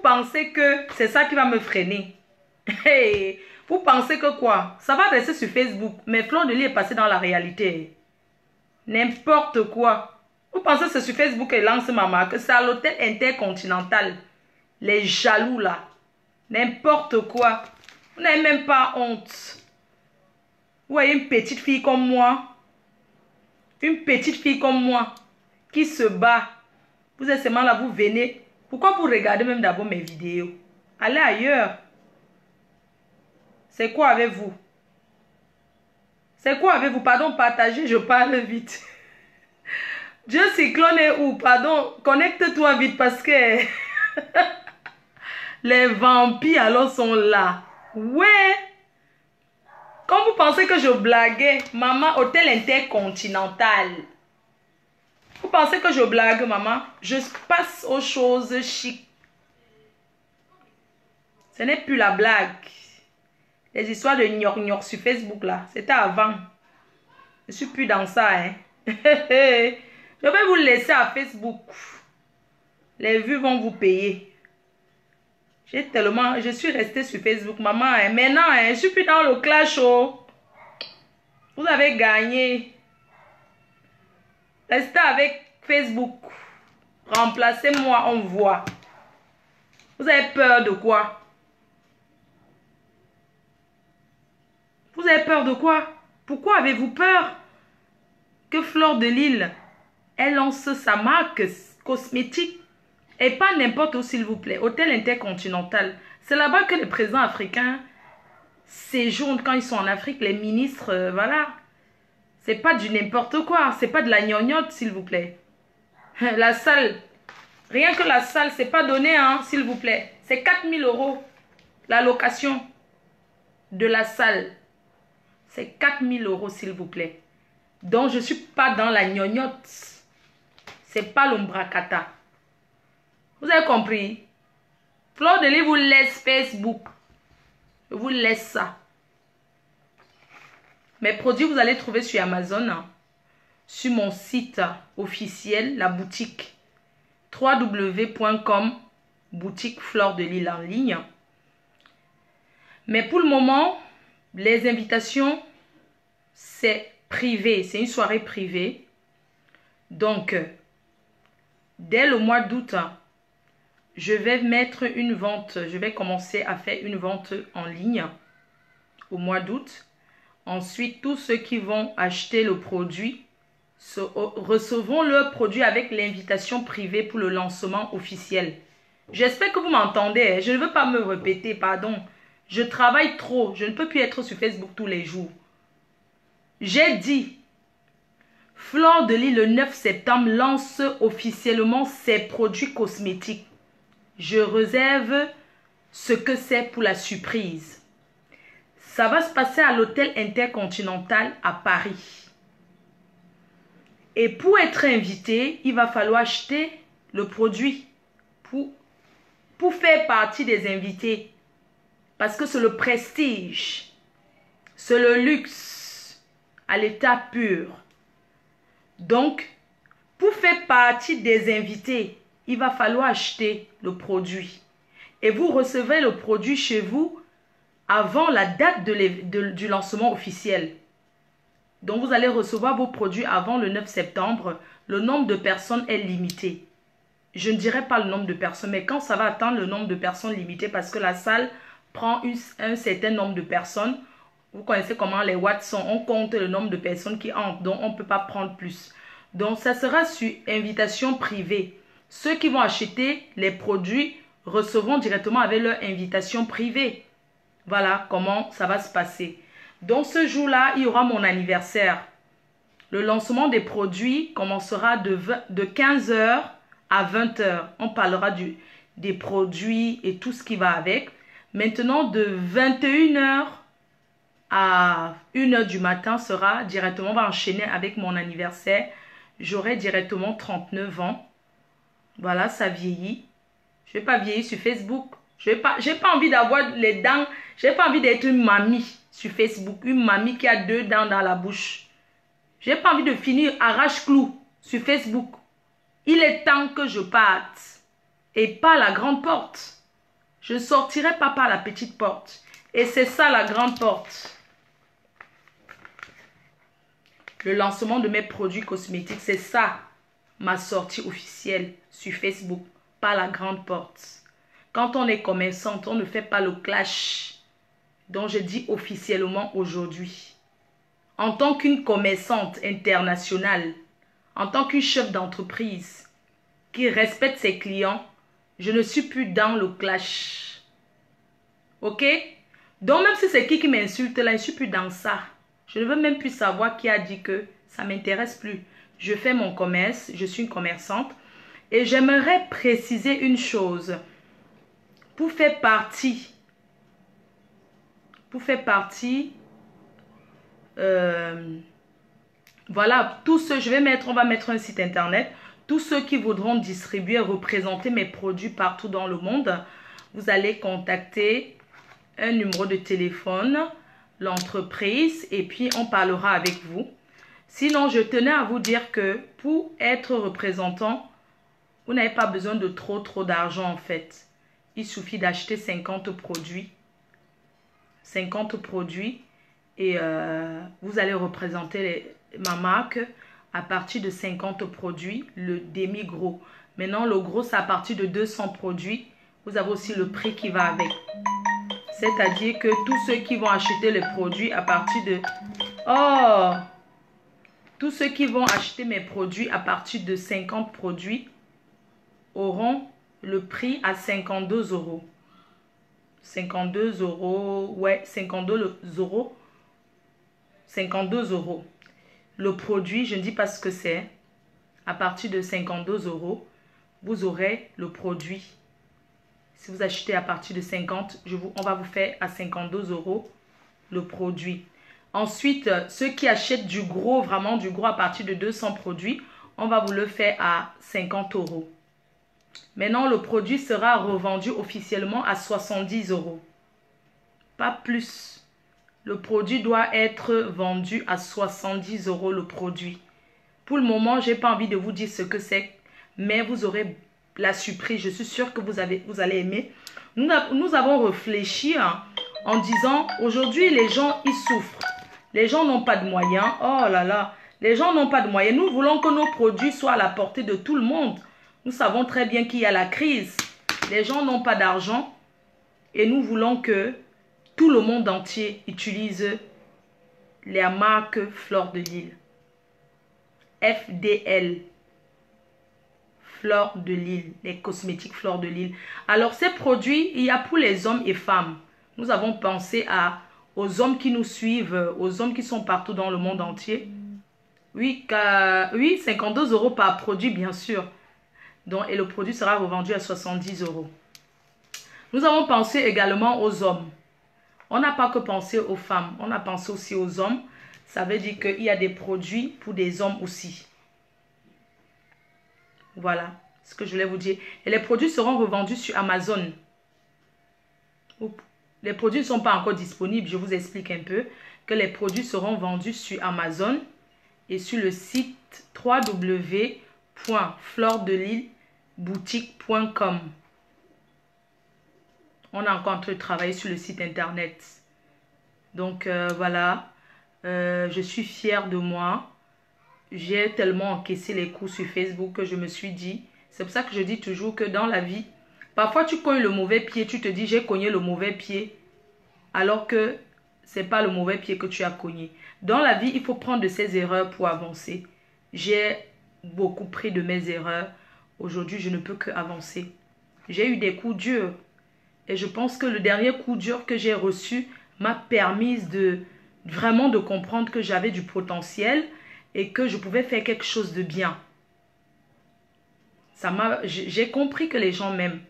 pensez que c'est ça qui va me freiner? Hey, vous pensez que quoi? Ça va rester sur Facebook, mais Fleur de Lys est passé dans la réalité. N'importe quoi. Vous pensez que c'est sur Facebook qu'elle lance ma marque? C'est à l'hôtel Intercontinental. Les jaloux là. N'importe quoi. Vous n'avez même pas honte. Vous voyez une petite fille comme moi. Une petite fille comme moi. Qui se bat. Vous êtes seulement là, vous venez. Pourquoi vous regardez même d'abord mes vidéos? Allez ailleurs. C'est quoi avec vous? C'est quoi avec vous? Pardon, partagez, je parle vite. Dieu Cyclone est où? Pardon, connecte-toi vite parce que les vampires alors sont là. Ouais. Quand vous pensez que je blaguais, maman, hôtel Intercontinental. Vous pensez que je blague, maman? Je passe aux choses chic. Ce n'est plus la blague. Les histoires de gnoc-gnoc sur Facebook là, c'était avant. Je suis plus dans ça, hein. Je vais vous laisser à Facebook. Les vues vont vous payer. Je suis restée sur Facebook, maman. Hein. Maintenant, hein, je suis plus dans le clash. Oh. Vous avez gagné. Restez avec Facebook. Remplacez-moi, on voit. Vous avez peur de quoi? Vous avez peur de quoi? Pourquoi avez-vous peur que Fleur de Lys, elle lance sa marque cosmétique? Et pas n'importe où, s'il vous plaît. Hôtel Intercontinental. C'est là-bas que les présidents africains séjournent quand ils sont en Afrique. Les ministres, voilà. C'est pas du n'importe quoi. C'est pas de la gnognotte, s'il vous plaît. La salle. Rien que la salle, c'est pas donné, hein, s'il vous plaît. C'est 4 000 € la location de la salle. C'est 4 000 €, s'il vous plaît. Donc, je ne suis pas dans la gnognotte. C'est pas l'ombracata. Vous avez compris? Fleur de Lys vous laisse Facebook. Je vous laisse ça. Mes produits, vous allez trouver sur Amazon. Hein, sur mon site officiel, la boutique. www.com, boutique Fleur de Lys en ligne. Mais pour le moment, les invitations, c'est privé. C'est une soirée privée. Donc, dès le mois d'août, je vais mettre une vente. Je vais commencer à faire une vente en ligne au mois d'août. Ensuite, tous ceux qui vont acheter le produit recevront leur produit avec l'invitation privée pour le lancement officiel. J'espère que vous m'entendez. Je ne veux pas me répéter, pardon. Je travaille trop. Je ne peux plus être sur Facebook tous les jours. J'ai dit, Fleur de Lys le 9 septembre lance officiellement ses produits cosmétiques. Je réserve ce que c'est pour la surprise. Ça va se passer à l'hôtel Intercontinental à Paris. Et pour être invité, il va falloir acheter le produit pour faire partie des invités. Parce que c'est le prestige, c'est le luxe à l'état pur. Donc, pour faire partie des invités, il va falloir acheter le produit. Et vous recevez le produit chez vous avant la date du lancement officiel. Donc, vous allez recevoir vos produits avant le 9 septembre. Le nombre de personnes est limité. Je ne dirai pas le nombre de personnes, mais quand ça va atteindre le nombre de personnes limité, parce que la salle prend un certain nombre de personnes. Vous connaissez comment les watts sont. On compte le nombre de personnes qui entrent, donc on ne peut pas prendre plus. Donc, ça sera sur invitation privée. Ceux qui vont acheter les produits recevront directement avec leur invitation privée. Voilà comment ça va se passer. Donc, ce jour-là, il y aura mon anniversaire. Le lancement des produits commencera de 15 h à 20 h. On parlera des produits et tout ce qui va avec. Maintenant, de 21 h à 1 h du matin sera directement, on va enchaîner avec mon anniversaire. J'aurai directement 39 ans. Voilà, ça vieillit. Je ne vais pas vieillir sur Facebook. J'ai pas envie d'avoir les dents. Je n'ai pas envie d'être une mamie sur Facebook. Une mamie qui a 2 dents dans la bouche. Je n'ai pas envie de finir arrache-clou sur Facebook. Il est temps que je parte. Et pas la grande porte. Je ne sortirai pas par la petite porte. Et c'est ça la grande porte. Le lancement de mes produits cosmétiques, c'est ça ma sortie officielle sur Facebook, par la grande porte. Quand on est commerçante, on ne fait pas le clash. Donc je dis officiellement aujourd'hui. En tant qu'une commerçante internationale, en tant qu'une chef d'entreprise qui respecte ses clients, je ne suis plus dans le clash. Ok? Donc même si c'est qui m'insulte là, je ne suis plus dans ça. Je ne veux même plus savoir qui a dit que ça ne m'intéresse plus. Je fais mon commerce, je suis une commerçante. Et j'aimerais préciser une chose. Pour faire partie, voilà, tous ceux, on va mettre un site internet. Tous ceux qui voudront distribuer, représenter mes produits partout dans le monde, vous allez contacter un numéro de téléphone, l'entreprise, et puis on parlera avec vous. Sinon, je tenais à vous dire que pour être représentant, vous n'avez pas besoin de trop d'argent en fait. Il suffit d'acheter 50 produits. 50 produits et vous allez représenter ma marque à partir de 50 produits, le demi-gros. Maintenant, le gros, c'est à partir de 200 produits. Vous avez aussi le prix qui va avec. C'est-à-dire que tous ceux qui vont acheter les produits à partir de... Oh! Tous ceux qui vont acheter mes produits à partir de 50 produits auront le prix à 52 euros. 52 euros, ouais, 52 euros. 52 euros. Le produit, je ne dis pas ce que c'est. À partir de 52 euros, vous aurez le produit. Si vous achetez à partir de 50, on va vous faire à 52 euros le produit. Ensuite, ceux qui achètent du gros, vraiment du gros à partir de 200 produits, on va vous le faire à 50 euros. Maintenant, le produit sera revendu officiellement à 70 euros. Pas plus. Le produit doit être vendu à 70 euros le produit. Pour le moment, je n'ai pas envie de vous dire ce que c'est, mais vous aurez la surprise. Je suis sûre que vous allez aimer. Nous avons réfléchi en disant, aujourd'hui, les gens, ils souffrent. Les gens n'ont pas de moyens. Oh là là, les gens n'ont pas de moyens. Nous voulons que nos produits soient à la portée de tout le monde. Nous savons très bien qu'il y a la crise. Les gens n'ont pas d'argent. Et nous voulons que tout le monde entier utilise la marque Fleur de Lille. FDL. Fleur de Lille. Les cosmétiques Fleur de Lille. Alors ces produits, il y a pour les hommes et femmes. Nous avons pensé aux hommes qui nous suivent, aux hommes qui sont partout dans le monde entier. Oui, 52 euros par produit, bien sûr. Donc, et le produit sera revendu à 70 euros. Nous avons pensé également aux hommes. On n'a pas que pensé aux femmes, on a pensé aussi aux hommes. Ça veut dire qu'il y a des produits pour des hommes aussi. Voilà ce que je voulais vous dire. Et les produits seront revendus sur Amazon. Les produits ne sont pas encore disponibles. Je vous explique un peu que les produits seront vendus sur Amazon et sur le site www.fleurdelilleboutique.com. On est encore en train de travailler sur le site internet. Donc voilà, je suis fière de moi. J'ai tellement encaissé les coups sur Facebook que je me suis dit, c'est pour ça que je dis toujours que dans la vie, parfois tu cognes le mauvais pied, tu te dis j'ai cogné le mauvais pied, alors que c'est pas le mauvais pied que tu as cogné. Dans la vie, il faut prendre de ses erreurs pour avancer. J'ai beaucoup pris de mes erreurs. Aujourd'hui, je ne peux que avancer. J'ai eu des coups durs. Et je pense que le dernier coup dur que j'ai reçu m'a permis vraiment de comprendre que j'avais du potentiel et que je pouvais faire quelque chose de bien. J'ai compris que les gens m'aiment,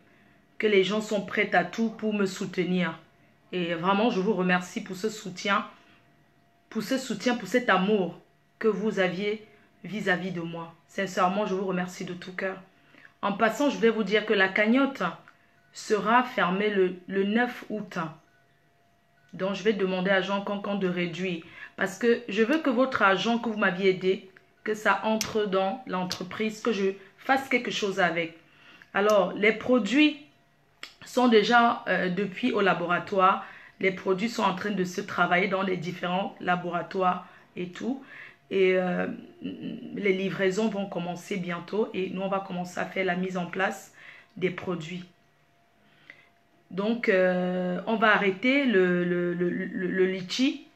que les gens sont prêts à tout pour me soutenir. Et vraiment, je vous remercie pour ce soutien, pour cet amour que vous aviez vis-à-vis de moi. Sincèrement, je vous remercie de tout cœur. En passant, je vais vous dire que la cagnotte sera fermée le 9 août. Donc, je vais demander à Jean Cancan de réduire. Parce que je veux que votre argent que vous m'aviez aidé, que ça entre dans l'entreprise, que je fasse quelque chose avec. Alors, les produits sont déjà depuis au laboratoire. Les produits sont en train de se travailler dans les différents laboratoires et tout. Et les livraisons vont commencer bientôt. Et nous, on va commencer à faire la mise en place des produits. Donc, on va arrêter le litchi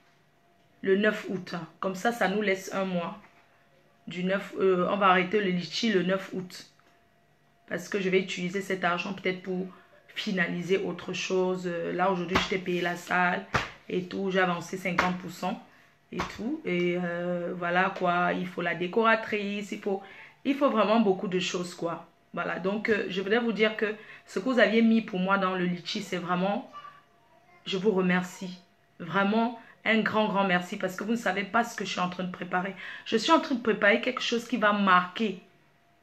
le 9 août. Comme ça nous laisse un mois. On va arrêter le litchi le 9 août. Parce que je vais utiliser cet argent peut-être pour finaliser autre chose. Là, aujourd'hui, je t'ai payé la salle et tout. J'ai avancé 50% et tout. Et voilà quoi. Il faut la décoratrice. Il faut vraiment beaucoup de choses quoi. Voilà. Donc, je voudrais vous dire que ce que vous aviez mis pour moi dans le litchi, c'est vraiment... Je vous remercie. Vraiment un grand merci parce que vous ne savez pas ce que je suis en train de préparer. Je suis en train de préparer quelque chose qui va marquer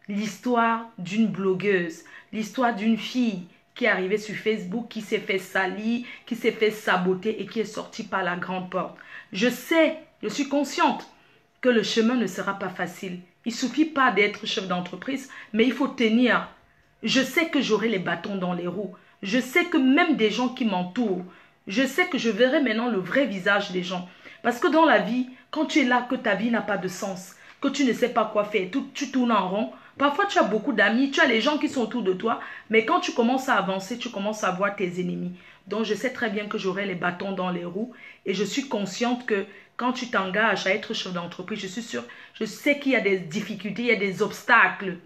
l'histoire d'une blogueuse, l'histoire d'une fille qui est arrivée sur Facebook, qui s'est fait salir, qui s'est fait saboter et qui est sortie par la grande porte. Je sais, je suis consciente que le chemin ne sera pas facile. Il ne suffit pas d'être chef d'entreprise, mais il faut tenir. Je sais que j'aurai les bâtons dans les roues. Je sais que même des gens qui m'entourent, je sais que je verrai maintenant le vrai visage des gens. Parce que dans la vie, quand tu es là, que ta vie n'a pas de sens, que tu ne sais pas quoi faire, tu tournes en rond. Parfois, tu as beaucoup d'amis, tu as les gens qui sont autour de toi, mais quand tu commences à avancer, tu commences à voir tes ennemis. Donc, je sais très bien que j'aurai les bâtons dans les roues et je suis consciente que quand tu t'engages à être chef d'entreprise, je suis sûre, je sais qu'il y a des difficultés, il y a des obstacles,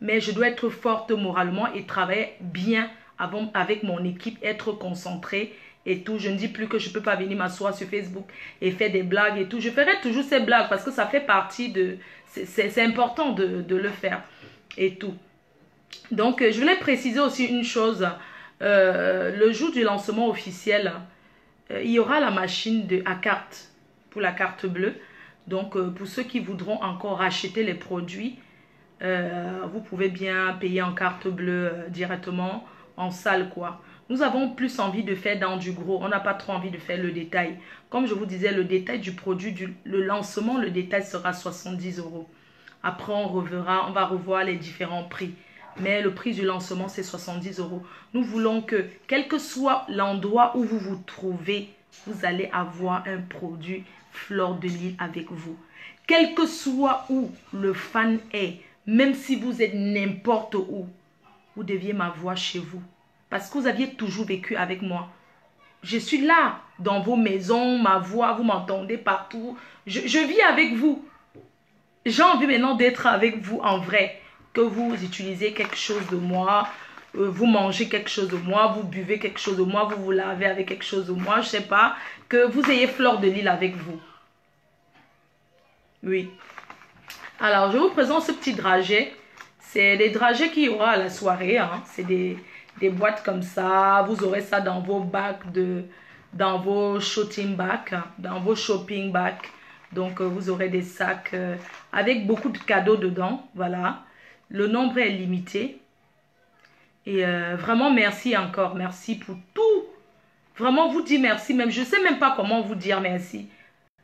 mais je dois être forte moralement et travailler bien avec mon équipe, être concentrée et tout. Je ne dis plus que je ne peux pas venir m'asseoir sur Facebook et faire des blagues et tout. Je ferai toujours ces blagues parce que ça fait partie de... C'est important de le faire et tout. Donc, je voulais préciser aussi une chose. Le jour du lancement officiel, il y aura la machine à carte pour la carte bleue. Donc, pour ceux qui voudront encore acheter les produits, vous pouvez bien payer en carte bleue directement en salle quoi. Nous avons plus envie de faire dans du gros. On n'a pas trop envie de faire le détail. Comme je vous disais, le détail du produit, le lancement, le détail sera 70 €. Après, on va revoir les différents prix. Mais le prix du lancement, c'est 70 €. Nous voulons que, quel que soit l'endroit où vous vous trouvez, vous allez avoir un produit Fleur de Lys avec vous. Quel que soit où le fan est, même si vous êtes n'importe où, vous deviez m'avoir chez vous. Parce que vous aviez toujours vécu avec moi. Je suis là, dans vos maisons, ma voix, vous m'entendez partout. Je vis avec vous. J'ai envie maintenant d'être avec vous en vrai. Que vous utilisez quelque chose de moi, vous mangez quelque chose de moi, vous buvez quelque chose de moi, vous vous lavez avec quelque chose de moi, je ne sais pas. Que vous ayez Fleur de Lys avec vous. Oui. Alors, je vous présente ce petit dragée. C'est des dragées qu'il y aura à la soirée. Hein. C'est des boîtes comme ça. Vous aurez ça dans vos bacs, dans vos shopping bags, dans vos shopping bags. Donc, vous aurez des sacs avec beaucoup de cadeaux dedans. Voilà. Le nombre est limité. Et vraiment, merci encore. Merci pour tout. Vraiment, vous dire merci. Même, je ne sais même pas comment vous dire merci.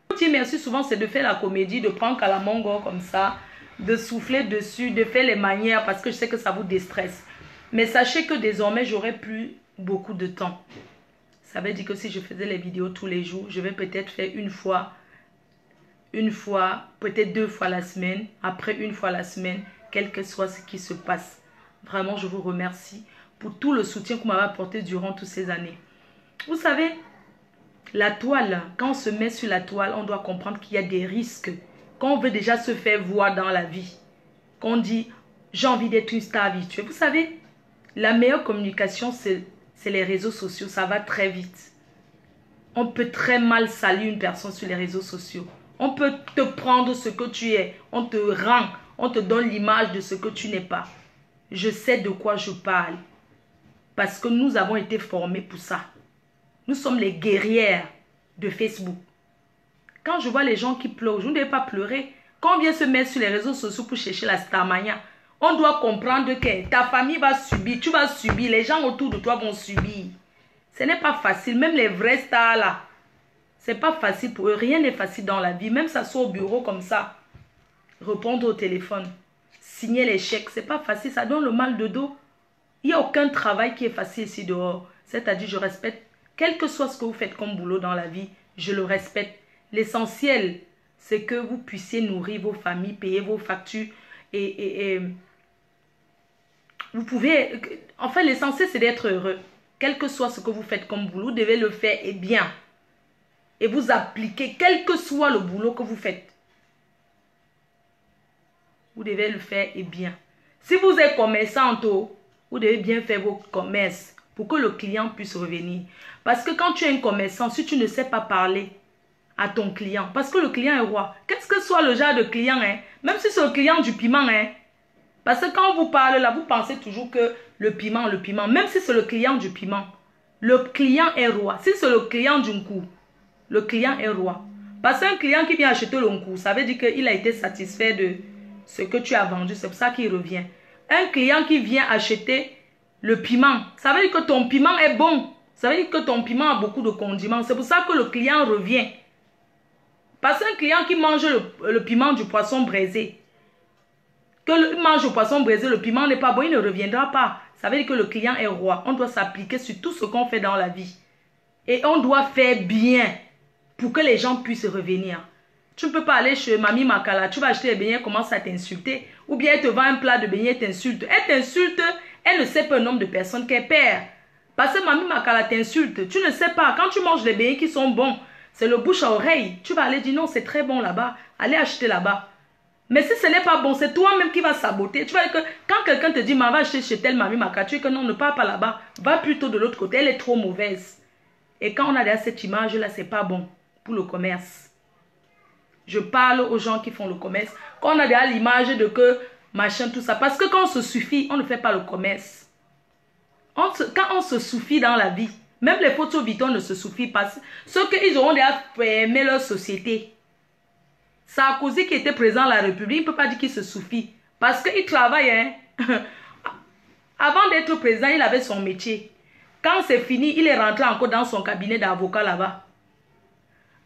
Vous dire merci souvent, c'est de faire la comédie, de prendre Kalamongo comme ça, de souffler dessus, de faire les manières parce que je sais que ça vous déstresse. Mais sachez que désormais, j'aurai plus beaucoup de temps. Ça veut dire que si je faisais les vidéos tous les jours, je vais peut-être faire une fois, peut-être 2 fois la semaine, après 1 fois la semaine, quel que soit ce qui se passe. Vraiment, je vous remercie pour tout le soutien que vous m'avez apporté durant toutes ces années. Vous savez, la toile, quand on se met sur la toile, on doit comprendre qu'il y a des risques. Quand on veut déjà se faire voir dans la vie, qu'on dit, j'ai envie d'être une star virtuelle. Vous savez, la meilleure communication, c'est les réseaux sociaux. Ça va très vite. On peut très mal saluer une personne sur les réseaux sociaux. On peut te prendre ce que tu es. On te rend, on te donne l'image de ce que tu n'es pas. Je sais de quoi je parle. Parce que nous avons été formés pour ça. Nous sommes les guerrières de Facebook. Quand je vois les gens qui pleurent, je ne devais pas pleurer. Quand on vient se mettre sur les réseaux sociaux pour chercher la starmania, on doit comprendre que ta famille va subir, tu vas subir, les gens autour de toi vont subir. Ce n'est pas facile, même les vrais stars là. Ce n'est pas facile pour eux, rien n'est facile dans la vie. Même s'asseoir au bureau comme ça, répondre au téléphone, signer les chèques, ce n'est pas facile, ça donne le mal de dos. Il n'y a aucun travail qui est facile ici dehors. C'est-à-dire, je respecte, quel que soit ce que vous faites comme boulot dans la vie, je le respecte. L'essentiel, c'est que vous puissiez nourrir vos familles, payer vos factures et vous pouvez... Enfin, l'essentiel, c'est d'être heureux. Quel que soit ce que vous faites comme boulot, vous devez le faire et bien. Et vous appliquer, quel que soit le boulot que vous faites. Vous devez le faire et bien. Si vous êtes commerçante, vous devez bien faire vos commerces pour que le client puisse revenir. Parce que quand tu es un commerçant, si tu ne sais pas parler à ton client, parce que le client est roi, qu'est-ce que soit le genre de client, hein, même si c'est le client du piment, hein, parce que quand on vous parle là, vous pensez toujours que le piment, même si c'est le client du piment, le client est roi. Si c'est le client du coup, le client est roi. Parce qu'un client qui vient acheter le coup, ça veut dire qu'il a été satisfait de ce que tu as vendu, c'est pour ça qu'il revient. Un client qui vient acheter le piment, ça veut dire que ton piment est bon. Ça veut dire que ton piment a beaucoup de condiments. C'est pour ça que le client revient. Parce qu'un client qui mange le piment du poisson braisé, il mange le poisson braisé, le piment n'est pas bon, il ne reviendra pas. Ça veut dire que le client est roi. On doit s'appliquer sur tout ce qu'on fait dans la vie. Et on doit faire bien pour que les gens puissent revenir. Tu ne peux pas aller chez Mamie Makala, tu vas acheter les beignets, elle commence à t'insulter. Ou bien elle te vend un plat de beignets, elle t'insulte. Elle t'insulte, elle ne sait pas le nombre de personnes qu'elle perd. Parce que Mamie Makala t'insulte, tu ne sais pas. Quand tu manges les beignets qui sont bons, c'est le bouche à oreille. Tu vas aller dire non, c'est très bon là-bas. Allez acheter là-bas. Mais si ce n'est pas bon, c'est toi-même qui vas saboter. Tu vas dire que quand quelqu'un te dit, va acheter chez telle Mamie Makala, tu dis que non, ne pars pas là-bas. Va plutôt de l'autre côté, elle est trop mauvaise. Et quand on a déjà cette image-là, c'est pas bon pour le commerce. Je parle aux gens qui font le commerce. Quand on a déjà l'image de que machin, tout ça. Parce que quand on se suffit, on ne fait pas le commerce. Quand on se suffit dans la vie, même les photos Vuitton ne se suffisent pas. Ceux qu'ils auront déjà fermé leur société. Sarkozy qui était président de la République, il ne peut pas dire qu'il se suffit. Parce qu'il travaille. Hein. Avant d'être président, il avait son métier. Quand c'est fini, il est rentré encore dans son cabinet d'avocat là-bas.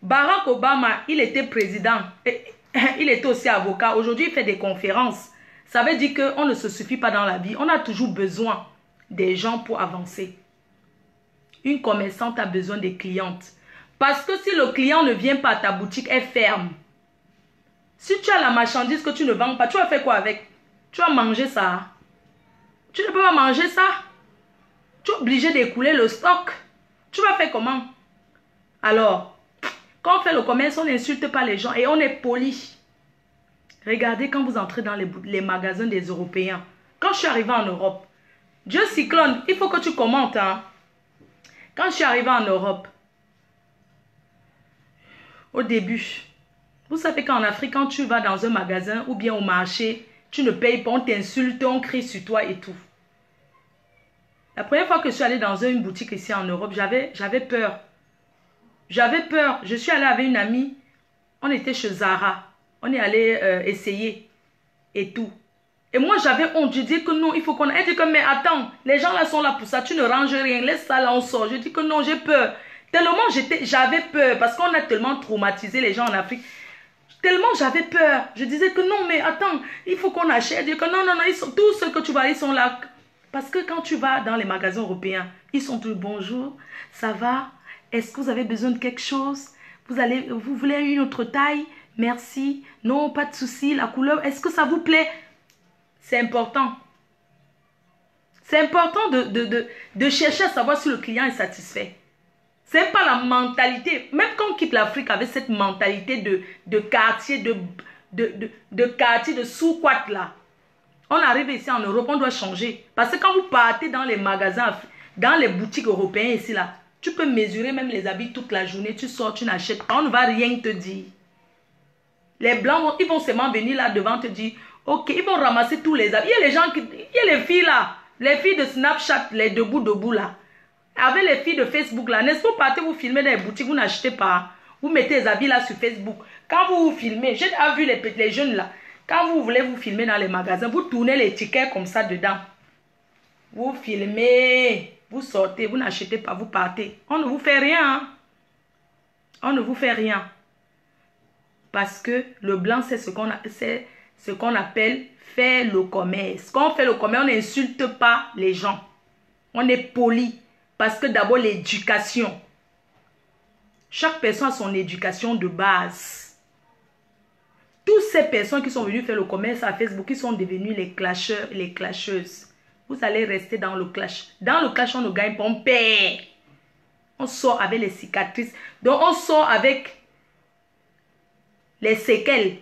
Barack Obama, il était président. Et il était aussi avocat. Aujourd'hui, il fait des conférences. Ça veut dire qu'on ne se suffit pas dans la vie. On a toujours besoin des gens pour avancer. Une commerçante a besoin des clientes. Parce que si le client ne vient pas à ta boutique, elle ferme. Si tu as la marchandise que tu ne vends pas, tu vas faire quoi avec? Tu vas manger ça. Tu ne peux pas manger ça. Tu es obligé d'écouler le stock. Tu vas faire comment? Alors, quand on fait le commerce, on n'insulte pas les gens et on est poli. Regardez quand vous entrez dans les magasins des Européens. Quand je suis arrivée en Europe, Dieu cyclone, il faut que tu commentes. Hein. Quand je suis arrivée en Europe, au début, vous savez qu'en Afrique, quand tu vas dans un magasin ou bien au marché, tu ne payes pas, on t'insulte, on crie sur toi et tout. La première fois que je suis allée dans une boutique ici en Europe, j'avais peur. J'avais peur. Je suis allée avec une amie. On était chez Zara. On est allé essayer et tout. Et moi, j'avais honte. Je dis que non, il faut qu'on... Elle dit que, mais attends, les gens là sont là pour ça. Tu ne ranges rien. Laisse ça là, on sort. Je dis que non, j'ai peur. Tellement j'avais peur. Parce qu'on a tellement traumatisé les gens en Afrique. Tellement j'avais peur. Je disais que non, mais attends, il faut qu'on achète. Je dis que non, non, non. Tous ceux que tu vois, ils sont là. Parce que quand tu vas dans les magasins européens, ils sont tous bonjour, ça va? Est-ce que vous avez besoin de quelque chose? Vous voulez une autre taille? Merci. Non, pas de souci. La couleur, est-ce que ça vous plaît? C'est important. C'est important de chercher à savoir si le client est satisfait. C'est pas la mentalité. Même quand on quitte l'Afrique avec cette mentalité de quartier, de quartier, de sous-quat là. On arrive ici en Europe, on doit changer. Parce que quand vous partez dans les magasins, dans les boutiques européennes ici là, tu peux mesurer même les habits toute la journée. Tu sors, tu n'achètes pas. On ne va rien te dire. Les blancs, ils vont seulement venir là devant te dire, ok, ils vont ramasser tous les habits. Il y a les gens il y a les filles là, les filles de Snapchat, les debout là. Avec les filles de Facebook là, n'est-ce pas, partez vous filmer dans les boutiques, vous n'achetez pas. Vous mettez les habits là sur Facebook. Quand vous vous filmez, j'ai vu les jeunes là. Quand vous voulez vous filmer dans les magasins, vous tournez les tickets comme ça dedans. Vous filmez, vous sortez, vous n'achetez pas, vous partez. On ne vous fait rien. Hein? On ne vous fait rien. Parce que le blanc, c'est ce qu'on appelle faire le commerce. Quand on fait le commerce, on n'insulte pas les gens. On est poli. Parce que d'abord, l'éducation. Chaque personne a son éducation de base. Toutes ces personnes qui sont venues faire le commerce à Facebook, qui sont devenus les clasheurs et les clasheuses. Vous allez rester dans le clash. Dans le clash, on ne gagne pas, on perd. On sort avec les cicatrices. Donc, on sort avec les séquelles.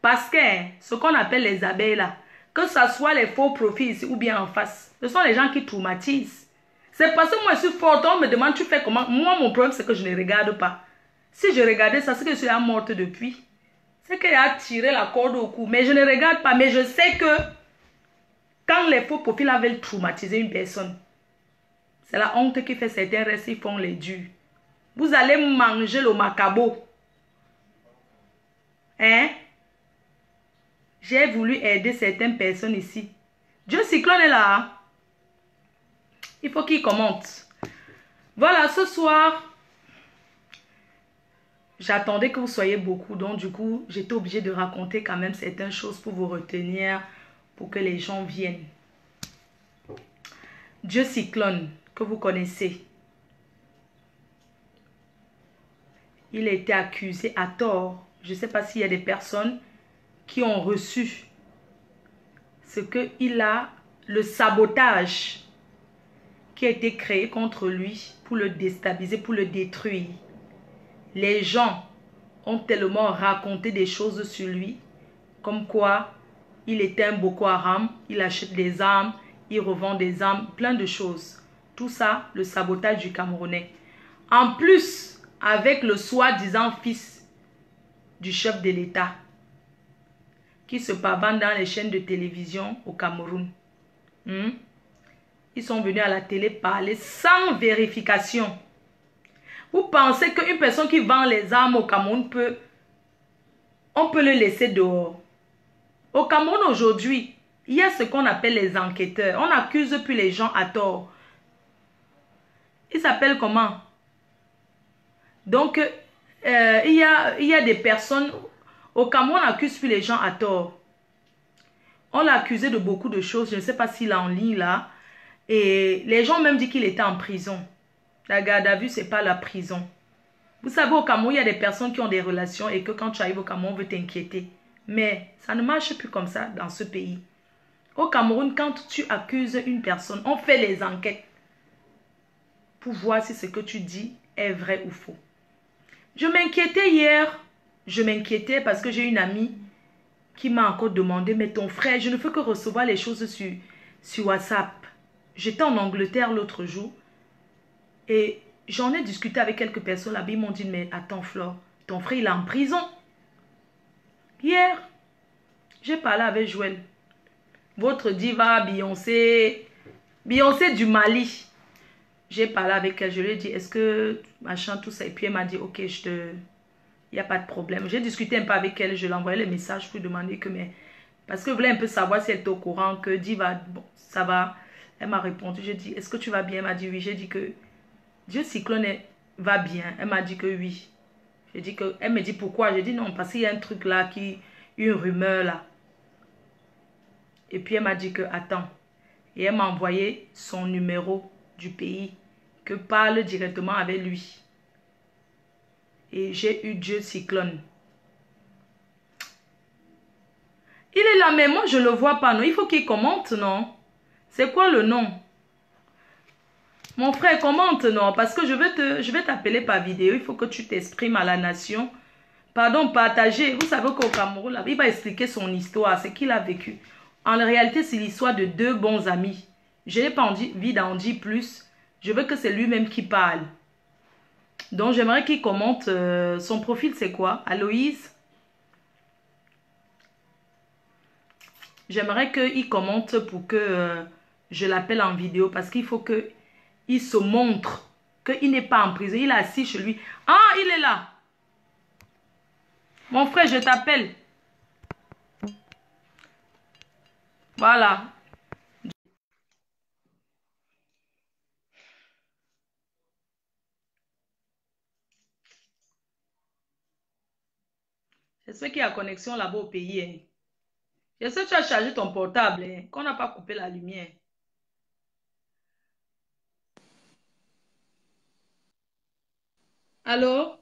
Parce que ce qu'on appelle les abeilles là, que ce soit les faux profils ici ou bien en face, ce sont les gens qui traumatisent. C'est parce que moi je suis forte, on me demande tu fais comment. Moi mon problème c'est que je ne regarde pas. Si je regardais ça, c'est que je suis morte depuis. C'est qu'elle a tiré la corde au cou. Mais je ne regarde pas. Mais je sais que quand les faux profils veulent traumatiser une personne, c'est la honte qui fait certains restes, ils font les durs. Vous allez manger le macabo. Hein? J'ai voulu aider certaines personnes ici. Dieu Cyclone est là. Hein? Il faut qu'il commente. Voilà, ce soir, j'attendais que vous soyez beaucoup. Donc, du coup, j'étais obligée de raconter quand même certaines choses pour vous retenir, pour que les gens viennent. Dieu Cyclone, que vous connaissez. Il a été accusé à tort. Je ne sais pas s'il y a des personnes qui ont reçu ce qu'il a, le sabotage qui a été créé contre lui pour le déstabiliser, pour le détruire. Les gens ont tellement raconté des choses sur lui, comme quoi il était un Boko Haram, il achète des armes, il revend des armes, plein de choses. Tout ça, le sabotage du Camerounais. En plus, avec le soi-disant fils du chef de l'État, qui se pavane dans les chaînes de télévision au Cameroun. Ils sont venus à la télé parler sans vérification. Vous pensez qu'une personne qui vend les armes au Cameroun on peut le laisser dehors? Au Cameroun aujourd'hui, il y a ce qu'on appelle les enquêteurs. On n'accuse plus les gens à tort. Ils s'appellent comment? Donc, il y a des personnes... Au Cameroun, on n'accuse plus les gens à tort. On l'a accusé de beaucoup de choses. Je ne sais pas s'il est en ligne là. Et les gens même disent qu'il était en prison. La garde à vue, ce n'est pas la prison. Vous savez, au Cameroun, il y a des personnes qui ont des relations et que quand tu arrives au Cameroun, on veut t'inquiéter. Mais ça ne marche plus comme ça dans ce pays. Au Cameroun, quand tu accuses une personne, on fait les enquêtes pour voir si ce que tu dis est vrai ou faux. Je m'inquiétais hier. Je m'inquiétais parce que j'ai une amie qui m'a encore demandé, mais ton frère, je ne fais que recevoir les choses sur WhatsApp. J'étais en Angleterre l'autre jour et j'en ai discuté avec quelques personnes là-bas. Ils m'ont dit, mais attends Flore, ton frère il est en prison. Hier, j'ai parlé avec Joël. Votre diva Beyoncé du Mali. J'ai parlé avec elle, je lui ai dit, est-ce que machin, tout ça. Et puis elle m'a dit, ok, il n'y a pas de problème. J'ai discuté un peu avec elle, je lui ai envoyé le message pour lui demander que, mais, parce que je voulais un peu savoir si elle était au courant, que diva, bon, ça va. Elle m'a répondu, j'ai dit, est-ce que tu vas bien? Elle m'a dit oui, j'ai dit que Dieu Cyclone va bien. Elle m'a dit que oui. J'ai dit que, elle me dit pourquoi? J'ai dit non, parce qu'il y a un truc là, une rumeur là. Et puis elle m'a dit que, attends. Et elle m'a envoyé son numéro du pays, que parle directement avec lui. Et j'ai eu Dieu Cyclone. Il est là, mais moi je ne le vois pas, non? Il faut qu'il commente, non? C'est quoi le nom? Mon frère, commente, non? Parce que je vais t'appeler par vidéo. Il faut que tu t'exprimes à la nation. Pardon, partager. Vous savez qu'au Cameroun, là, il va expliquer son histoire, ce qu'il a vécu. En réalité, c'est l'histoire de deux bons amis. Je n'ai pas envie d'en dire plus. Je veux que c'est lui-même qui parle. Donc, j'aimerais qu'il commente. Son profil, c'est quoi? Aloïse? J'aimerais qu'il commente pour que je l'appelle en vidéo. Parce qu'il faut qu'il se montre qu'il n'est pas en prison. Il est assis chez lui. Ah, il est là. Mon frère, je t'appelle. Voilà. J'espère qu'il y a connexion là-bas au pays. Hein. J'espère que tu as chargé ton portable, hein, qu'on n'a pas coupé la lumière. Allô?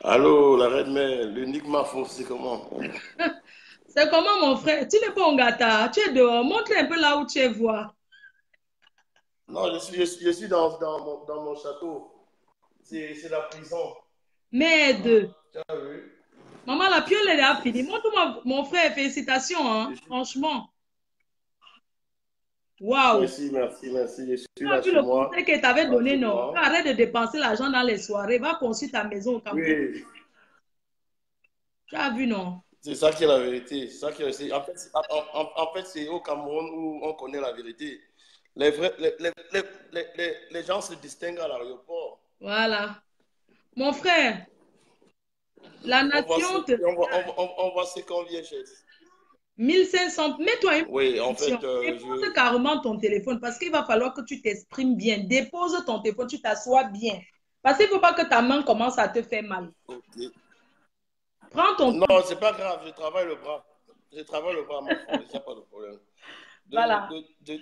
Allô, la reine mère, l'unique Mafon, c'est comment? C'est comment, mon frère? Tu n'es pas en gâta. Tu es dehors. Montre un peu là où tu es voir. Non, je suis dans mon château. C'est la prison. Merde. Tu as vu? Maman, la piole, elle a fini. Montre-moi, mon frère. Félicitations, Je hein. suis- Franchement. Waouh. Merci, merci, merci. Je Tu suis as là vu chez le conseil moi, qu'elle t'avait donné, non? tranquillement. Arrête de dépenser l'argent dans les soirées. Va construire ta maison au Cameroun. Oui, Tu as vu, non? c'est ça qui est la vérité. C'est ça qui est, en fait, en fait, c'est au Cameroun où on connaît la vérité. Les gens se distinguent à l'aéroport. Voilà. Mon frère, la nation te regarde. On voit ce qu'on vient chez. 1500. Mets-toi une Oui, en pression. fait, Dépose carrément ton téléphone parce qu'il va falloir que tu t'exprimes bien. Dépose ton téléphone, tu t'assois bien. Parce qu'il ne faut pas que ta main commence à te faire mal. ok. Prends ton Non, temps. c'est pas grave, je travaille le bras. Je travaille le bras, ma foi, il n'y a pas de problème. De, Voilà. de, de...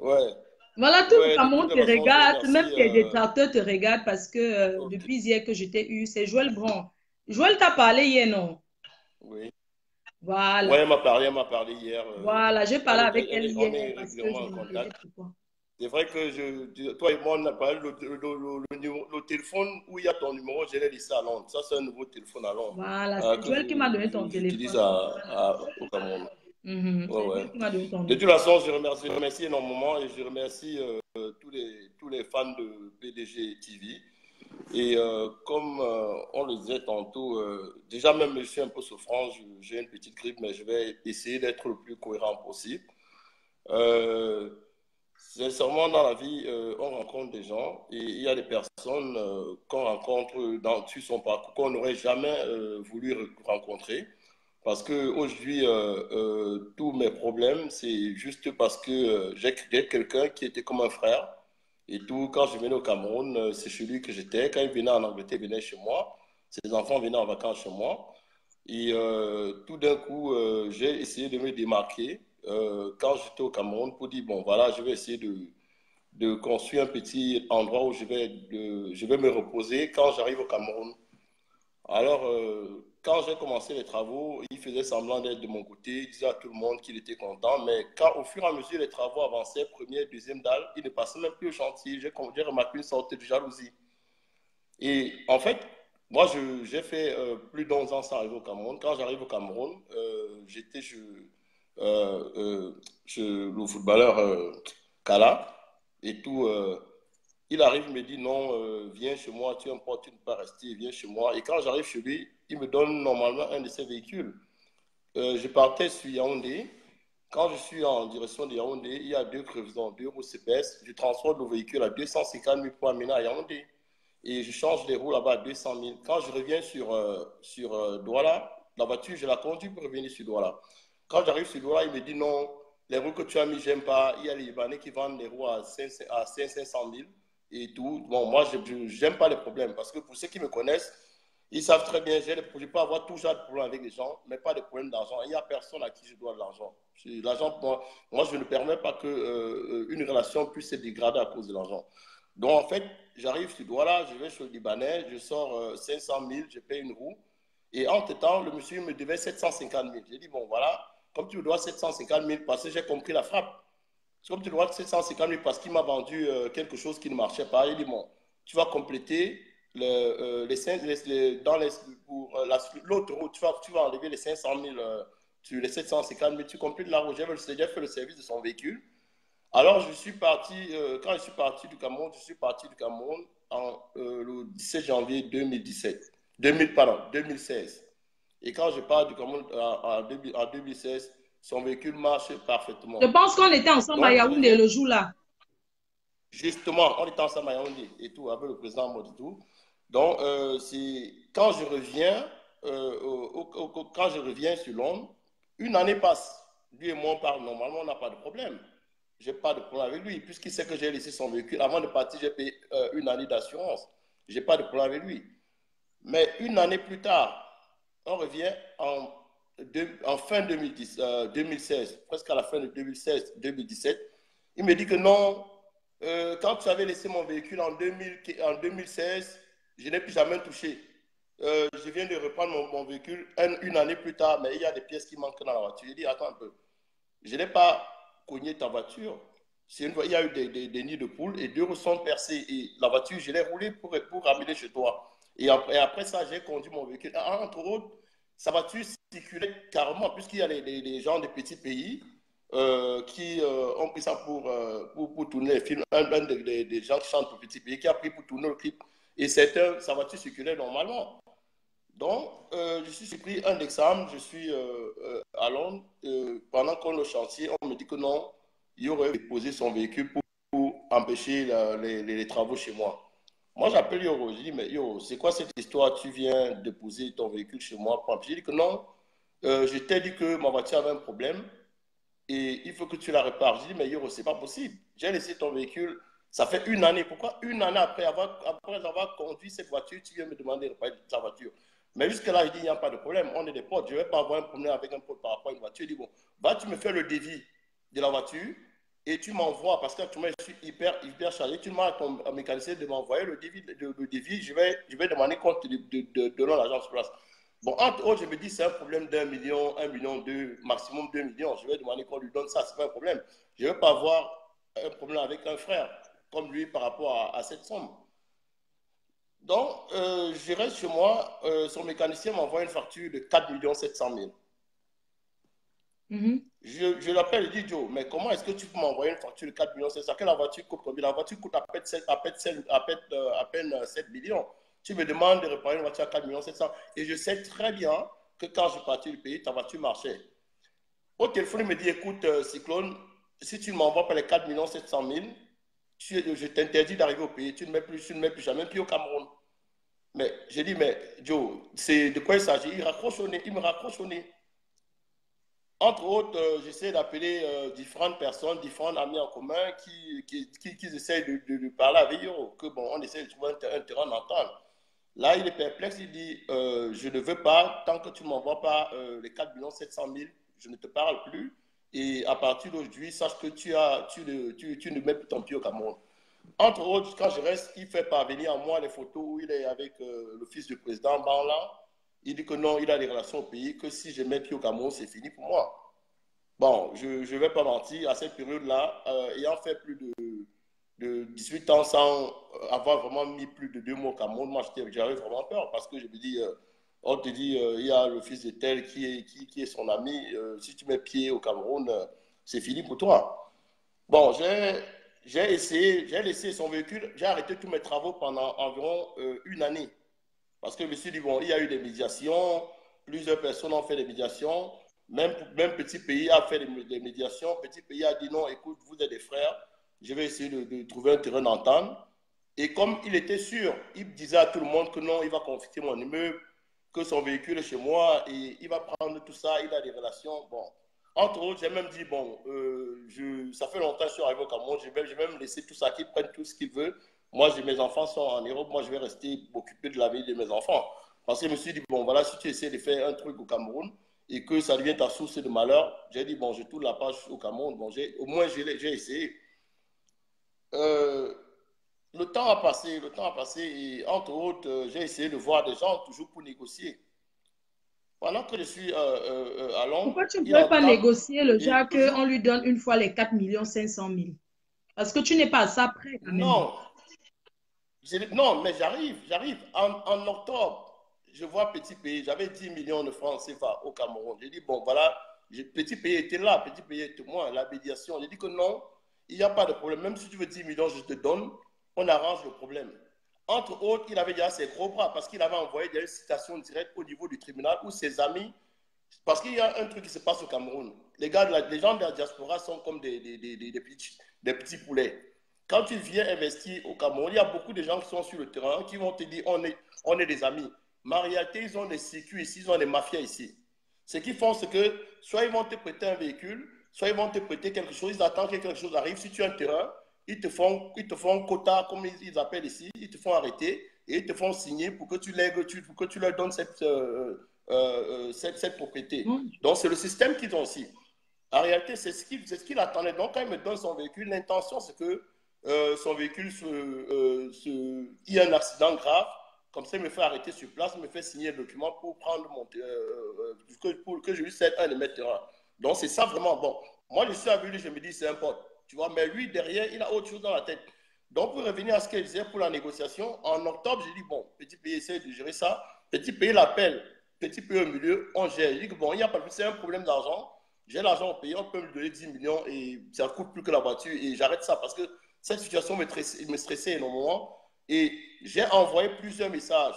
ouais, Voilà, tout le ouais, de Cameroun toutes les te façons, je regarde, même remercie. tes détracteurs te regardent parce que Ok, depuis hier que je t'ai eu, c'est Joël Bron. Joël t'a parlé hier, non? oui. Ouais, Voilà. elle m'a parlé hier. Voilà, j'ai parlé avec elle On hier est parce que je régulièrement en me disais contact. pourquoi. C'est vrai que toi et moi, on a parlé le téléphone où il y a ton numéro, je l'ai laissé à Londres. Ça, c'est un nouveau téléphone à Londres Voilà, c'est que Joël qui m'a donné ton j'utilise téléphone. au Cameroun. Ouais, C'est ouais. Joël qui m'a donné ton De numéro. toute façon, je remercie énormément et je remercie tous les fans de PDG TV. Et comme on le disait tantôt, déjà même je suis un peu souffrant, j'ai une petite grippe, mais je vais essayer d'être le plus cohérent possible. Euh, Sincèrement, dans la vie, on rencontre des gens et il y a des personnes qu'on rencontre sur son parcours qu'on n'aurait jamais voulu rencontrer. Parce que aujourd'hui, tous mes problèmes, c'est juste parce que j'ai créé quelqu'un qui était comme un frère. Et tout, quand je venais au Cameroun, c'est chez lui que j'étais. Quand il venait en Angleterre, il venait chez moi. Ses enfants venaient en vacances chez moi. Et tout d'un coup, j'ai essayé de me démarquer quand j'étais au Cameroun pour dire, bon, voilà, je vais essayer de construire un petit endroit où je vais me reposer quand j'arrive au Cameroun. Alors, quand j'ai commencé les travaux, il faisait semblant d'être de mon côté, il disait à tout le monde qu'il était content, mais quand au fur et à mesure les travaux avançaient, première, deuxième dalle, il ne passait même plus au chantier. J'ai remarqué une sorte de jalousie. Et en fait, moi, j'ai fait plus d'11 ans sans arriver au Cameroun. Quand j'arrive au Cameroun, j'étais le footballeur Kala et tout. Il arrive, il me dit non, viens chez moi, tu es un pote, tu ne peux pas rester, viens chez moi. Et quand j'arrive chez lui, il me donne normalement un de ses véhicules. Je partais sur Yaoundé. Quand je suis en direction de Yaoundé, il y a deux crevaisons, deux roues CPS. Je transporte le véhicule à 250 000 pour amener à Yaoundé. Et je change les roues là-bas à 200 000. Quand je reviens sur Douala, la voiture, je la conduis pour revenir sur Douala. Quand j'arrive sur Douala, il me dit non, les roues que tu as mis, j'aime pas. Il y a les Libanais qui vendent les roues à 500 000 et tout. Bon, moi, je n'aime pas les problèmes parce que pour ceux qui me connaissent, ils savent très bien, je peux avoir toujours des problèmes avec les gens, mais pas de problème d'argent. Il n'y a personne à qui je dois de l'argent. L'argent, moi, je ne permets pas qu'une une relation puisse se dégrader à cause de l'argent. Donc, en fait, j'arrive sur Douala, je vais chez le Libanais, je sors 500 000, je paye une roue. Et entre-temps, le monsieur me devait 750 000. J'ai dit, bon, voilà, comme tu me dois 750 000 parce que j'ai compris la frappe. Comme tu dois 750 000 parce qu'il m'a vendu quelque chose qui ne marchait pas. Il dit, bon, tu vas compléter dans pour l'autre route, tu vas enlever les 500 000 sur les 750 000, tu complètes la route. J'ai fait le service de son véhicule. Alors, je suis parti, quand je suis parti du Cameroun, je suis parti du Cameroun le 17 janvier 2017. 2000, pardon, 2016. Et quand je pars du Cameroun en 2016, son véhicule marche Je parfaitement. pense qu'on était ensemble à Donc, je Yaoundé reviens, le jour-là. justement, on était ensemble à Yaoundé et tout, avec le président Moditou. Donc, quand je reviens, quand je reviens sur Londres, une année passe. Lui et moi, on parle normalement, on n'a pas de problème. Je n'ai pas de problème avec lui, puisqu'il sait que j'ai laissé son véhicule. Avant de partir, j'ai payé une année d'assurance. Je n'ai pas de problème avec lui. Mais une année plus tard, on revient en fin 2010, 2016, presque à la fin de 2016-2017. Il me dit que non, quand tu avais laissé mon véhicule en 2016, je n'ai plus jamais touché. Je viens de reprendre mon véhicule une année plus tard, mais il y a des pièces qui manquent dans la voiture. Je dis, attends un peu, je n'ai pas cogné ta voiture. Il y a eu des nids de poules et deux roues sont percées. Et la voiture, je l'ai roulée pour ramener chez toi. Et après ça, j'ai conduit mon véhicule. Entre autres, sa voiture circulait carrément, puisqu'il y a les gens des petits pays qui ont pris ça pour tourner les films. Un des gens qui chantent au petit pays qui a pris pour tourner le clip. Et sa voiture circulait normalement. Donc, je suis surpris un examen, je suis à Londres. Pendant qu'on est au chantier, on me dit que non, il aurait déposé son véhicule pour empêcher les travaux chez moi. Moi, j'appelle Yoro, je dis, mais Yoro, c'est quoi cette histoire? Tu viens déposer ton véhicule chez moi pour empêcher. Il dit que non, je t'ai dit que ma voiture avait un problème et il faut que tu la répares. Je dis, mais Yoro, c'est pas possible. J'ai laissé ton véhicule, ça fait une année. Pourquoi une année après avoir conduit cette voiture, tu viens me demander de réparer ta voiture? Mais jusque-là, je dis, il n'y a pas de problème. On est des potes. Je ne vais pas avoir un problème avec un pote par rapport à une voiture. Je dis, bon, va, tu me fais le devis de la voiture et tu m'envoies, parce qu'actuellement, je suis hyper chargé. Tu demandes à ton mécanicien de m'envoyer le devis. Je vais demander compte de l'agence place. Bon, entre autres, je me dis, c'est un problème d'1 million, 1 million 2, maximum 2 millions. Je vais demander qu'on lui donne ça, c'est pas un problème. Je ne vais pas avoir un problème avec un frère comme lui par rapport à cette somme. Donc, je reste chez moi. Son mécanicien m'envoie une facture de 4 700 000. Je l'appelle, je dis, Joe, mais comment est-ce que tu peux m'envoyer une facture de 4 700 000? Que la voiture coûte combien? La voiture coûte à peine 7 millions. Tu me demandes de réparer une voiture à 4 700 000. Et je sais très bien que quand je suis parti du pays, ta voiture marchait. Au téléphone, il me dit, écoute, Cyclone, si tu ne m'envoies pas les 4 700 000, je t'interdis d'arriver au pays. Tu ne mets plus jamais pied au Cameroun. Mais j'ai dit, mais Joe, c'est de quoi il s'agit? Il me raccroche au nez. Entre autres, j'essaie d'appeler différentes personnes, différents amis en commun qui essayent de parler avec eux, que bon, on essaie de trouver un terrain d'entente. Là, il est perplexe, il dit, je ne veux pas, tant que tu ne m'envoies pas les 4 700 000, je ne te parle plus. Et à partir d'aujourd'hui, sache que tu ne mets plus ton pied au Cameroun. Entre autres, quand je reste, il fait parvenir à moi les photos où il est avec le fils du président Banla. Il dit que non, il a des relations au pays, que si je mets pied au Cameroun, c'est fini pour moi. Bon, je ne vais pas mentir, à cette période-là, ayant fait plus de 18 ans sans avoir vraiment mis plus de 2 mois au Cameroun, moi j'avais vraiment peur parce que je me dis, on te dit, il y a le fils de tel qui est son ami, si tu mets pied au Cameroun, c'est fini pour toi. Bon, j'ai laissé son véhicule, j'ai arrêté tous mes travaux pendant environ une année. Parce que je me suis dit, bon, il y a eu des médiations, plusieurs personnes ont fait des médiations, même Petit Pays a fait des médiations. Petit Pays a dit, non, écoute, vous êtes des frères, je vais essayer de trouver un terrain d'entente. Et comme il était sûr, il disait à tout le monde que non, il va confisquer mon immeuble, que son véhicule est chez moi, et il va prendre tout ça, il a des relations. Bon, entre autres, j'ai même dit, bon, ça fait longtemps que je suis arrivé au Cameroun, je vais même laisser tout ça, qu'ils prennent tout ce qu'ils veulent. Moi, mes enfants sont en Europe, moi, je vais rester m'occuper de la vie de mes enfants. Parce que je me suis dit, bon, voilà, si tu essaies de faire un truc au Cameroun et que ça devient ta source de malheur, j'ai dit, bon, je tourne la page au Cameroun. Bon, au moins, j'ai essayé. Euh, le temps a passé et entre autres, j'ai essayé de voir des gens toujours pour négocier. Pendant que je suis à Londres, Pourquoi tu ne il peux pas entame négocier le et genre toujours. qu'on lui donne une fois les 4 500 000? Parce que tu n'es pas à ça près quand même. Non, non, mais j'arrive. En octobre, je vois Petit Pays, j'avais 10 millions de francs CFA au Cameroun. J'ai dit, bon, voilà, Petit Pays était là, Petit Pays était moi, la médiation. J'ai dit que non, il n'y a pas de problème. Même si tu veux 10 millions, je te donne, on arrange le problème. Entre autres, il avait déjà ses gros bras parce qu'il avait envoyé des citations directes au niveau du tribunal où ses amis, parce qu'il y a un truc qui se passe au Cameroun. Les gens de la diaspora sont comme des petits poulets. Quand tu viens investir au Cameroun, il y a beaucoup de gens qui sont sur le terrain qui vont te dire on est des amis. Mais en réalité, ils ont des sécu ici, ils ont des mafias ici. Ce qu'ils font, c'est que soit ils vont te prêter un véhicule, soit ils vont te prêter quelque chose, ils attendent que quelque chose arrive. Si tu as un terrain, ils te font un quota, comme ils appellent ici, ils te font arrêter et ils te font signer pour que tu leur donnes cette propriété. Donc, c'est le système qu'ils ont aussi. En réalité, c'est ce qu'il attendait. Donc, quand il me donne son véhicule, l'intention, c'est que son véhicule, il y a un accident grave. Comme ça, il me fait arrêter sur place, il me fait signer le document pour prendre pour que je lui cède un émetteur. Donc, c'est ça vraiment bon. Moi, je suis avec lui, je me dis, c'est un pote. Tu vois, mais lui, derrière, il a autre chose dans la tête. Donc, pour revenir à ce qu'il disait pour la négociation, en octobre, j'ai dit, bon, petit pays essaie de gérer ça. Petit pays l'appelle. Petit pays au milieu, on gère. J'ai dit que bon, il n'y a pas de c'est un problème d'argent. J'ai l'argent au pays, on peut me donner 10 millions et ça ne coûte plus que la voiture. Et j'arrête ça parce que cette situation me stressait énormément. Et j'ai envoyé plusieurs messages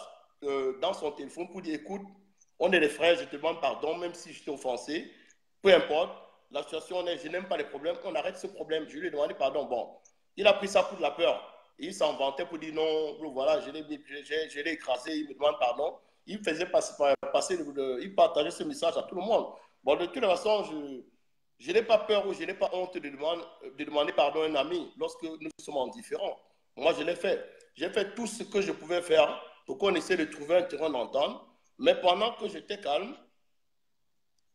dans son téléphone pour dire, écoute, on est les frères, je te demande pardon, même si je t'ai offensé. Peu importe, la situation, je n'aime pas les problèmes, on arrête ce problème. Je lui ai demandé pardon. Bon, il a pris ça pour de la peur. Et il s'en vantait pour dire non, voilà, je l'ai écrasé, il me demande pardon. Il faisait passer il partageait ce message à tout le monde. Bon, de toute façon, je n'ai pas peur ou je n'ai pas honte de demander pardon à un ami lorsque nous sommes en différents. Moi, je l'ai fait. J'ai fait tout ce que je pouvais faire pour qu'on essaie de trouver un terrain d'entente. Mais pendant que j'étais calme,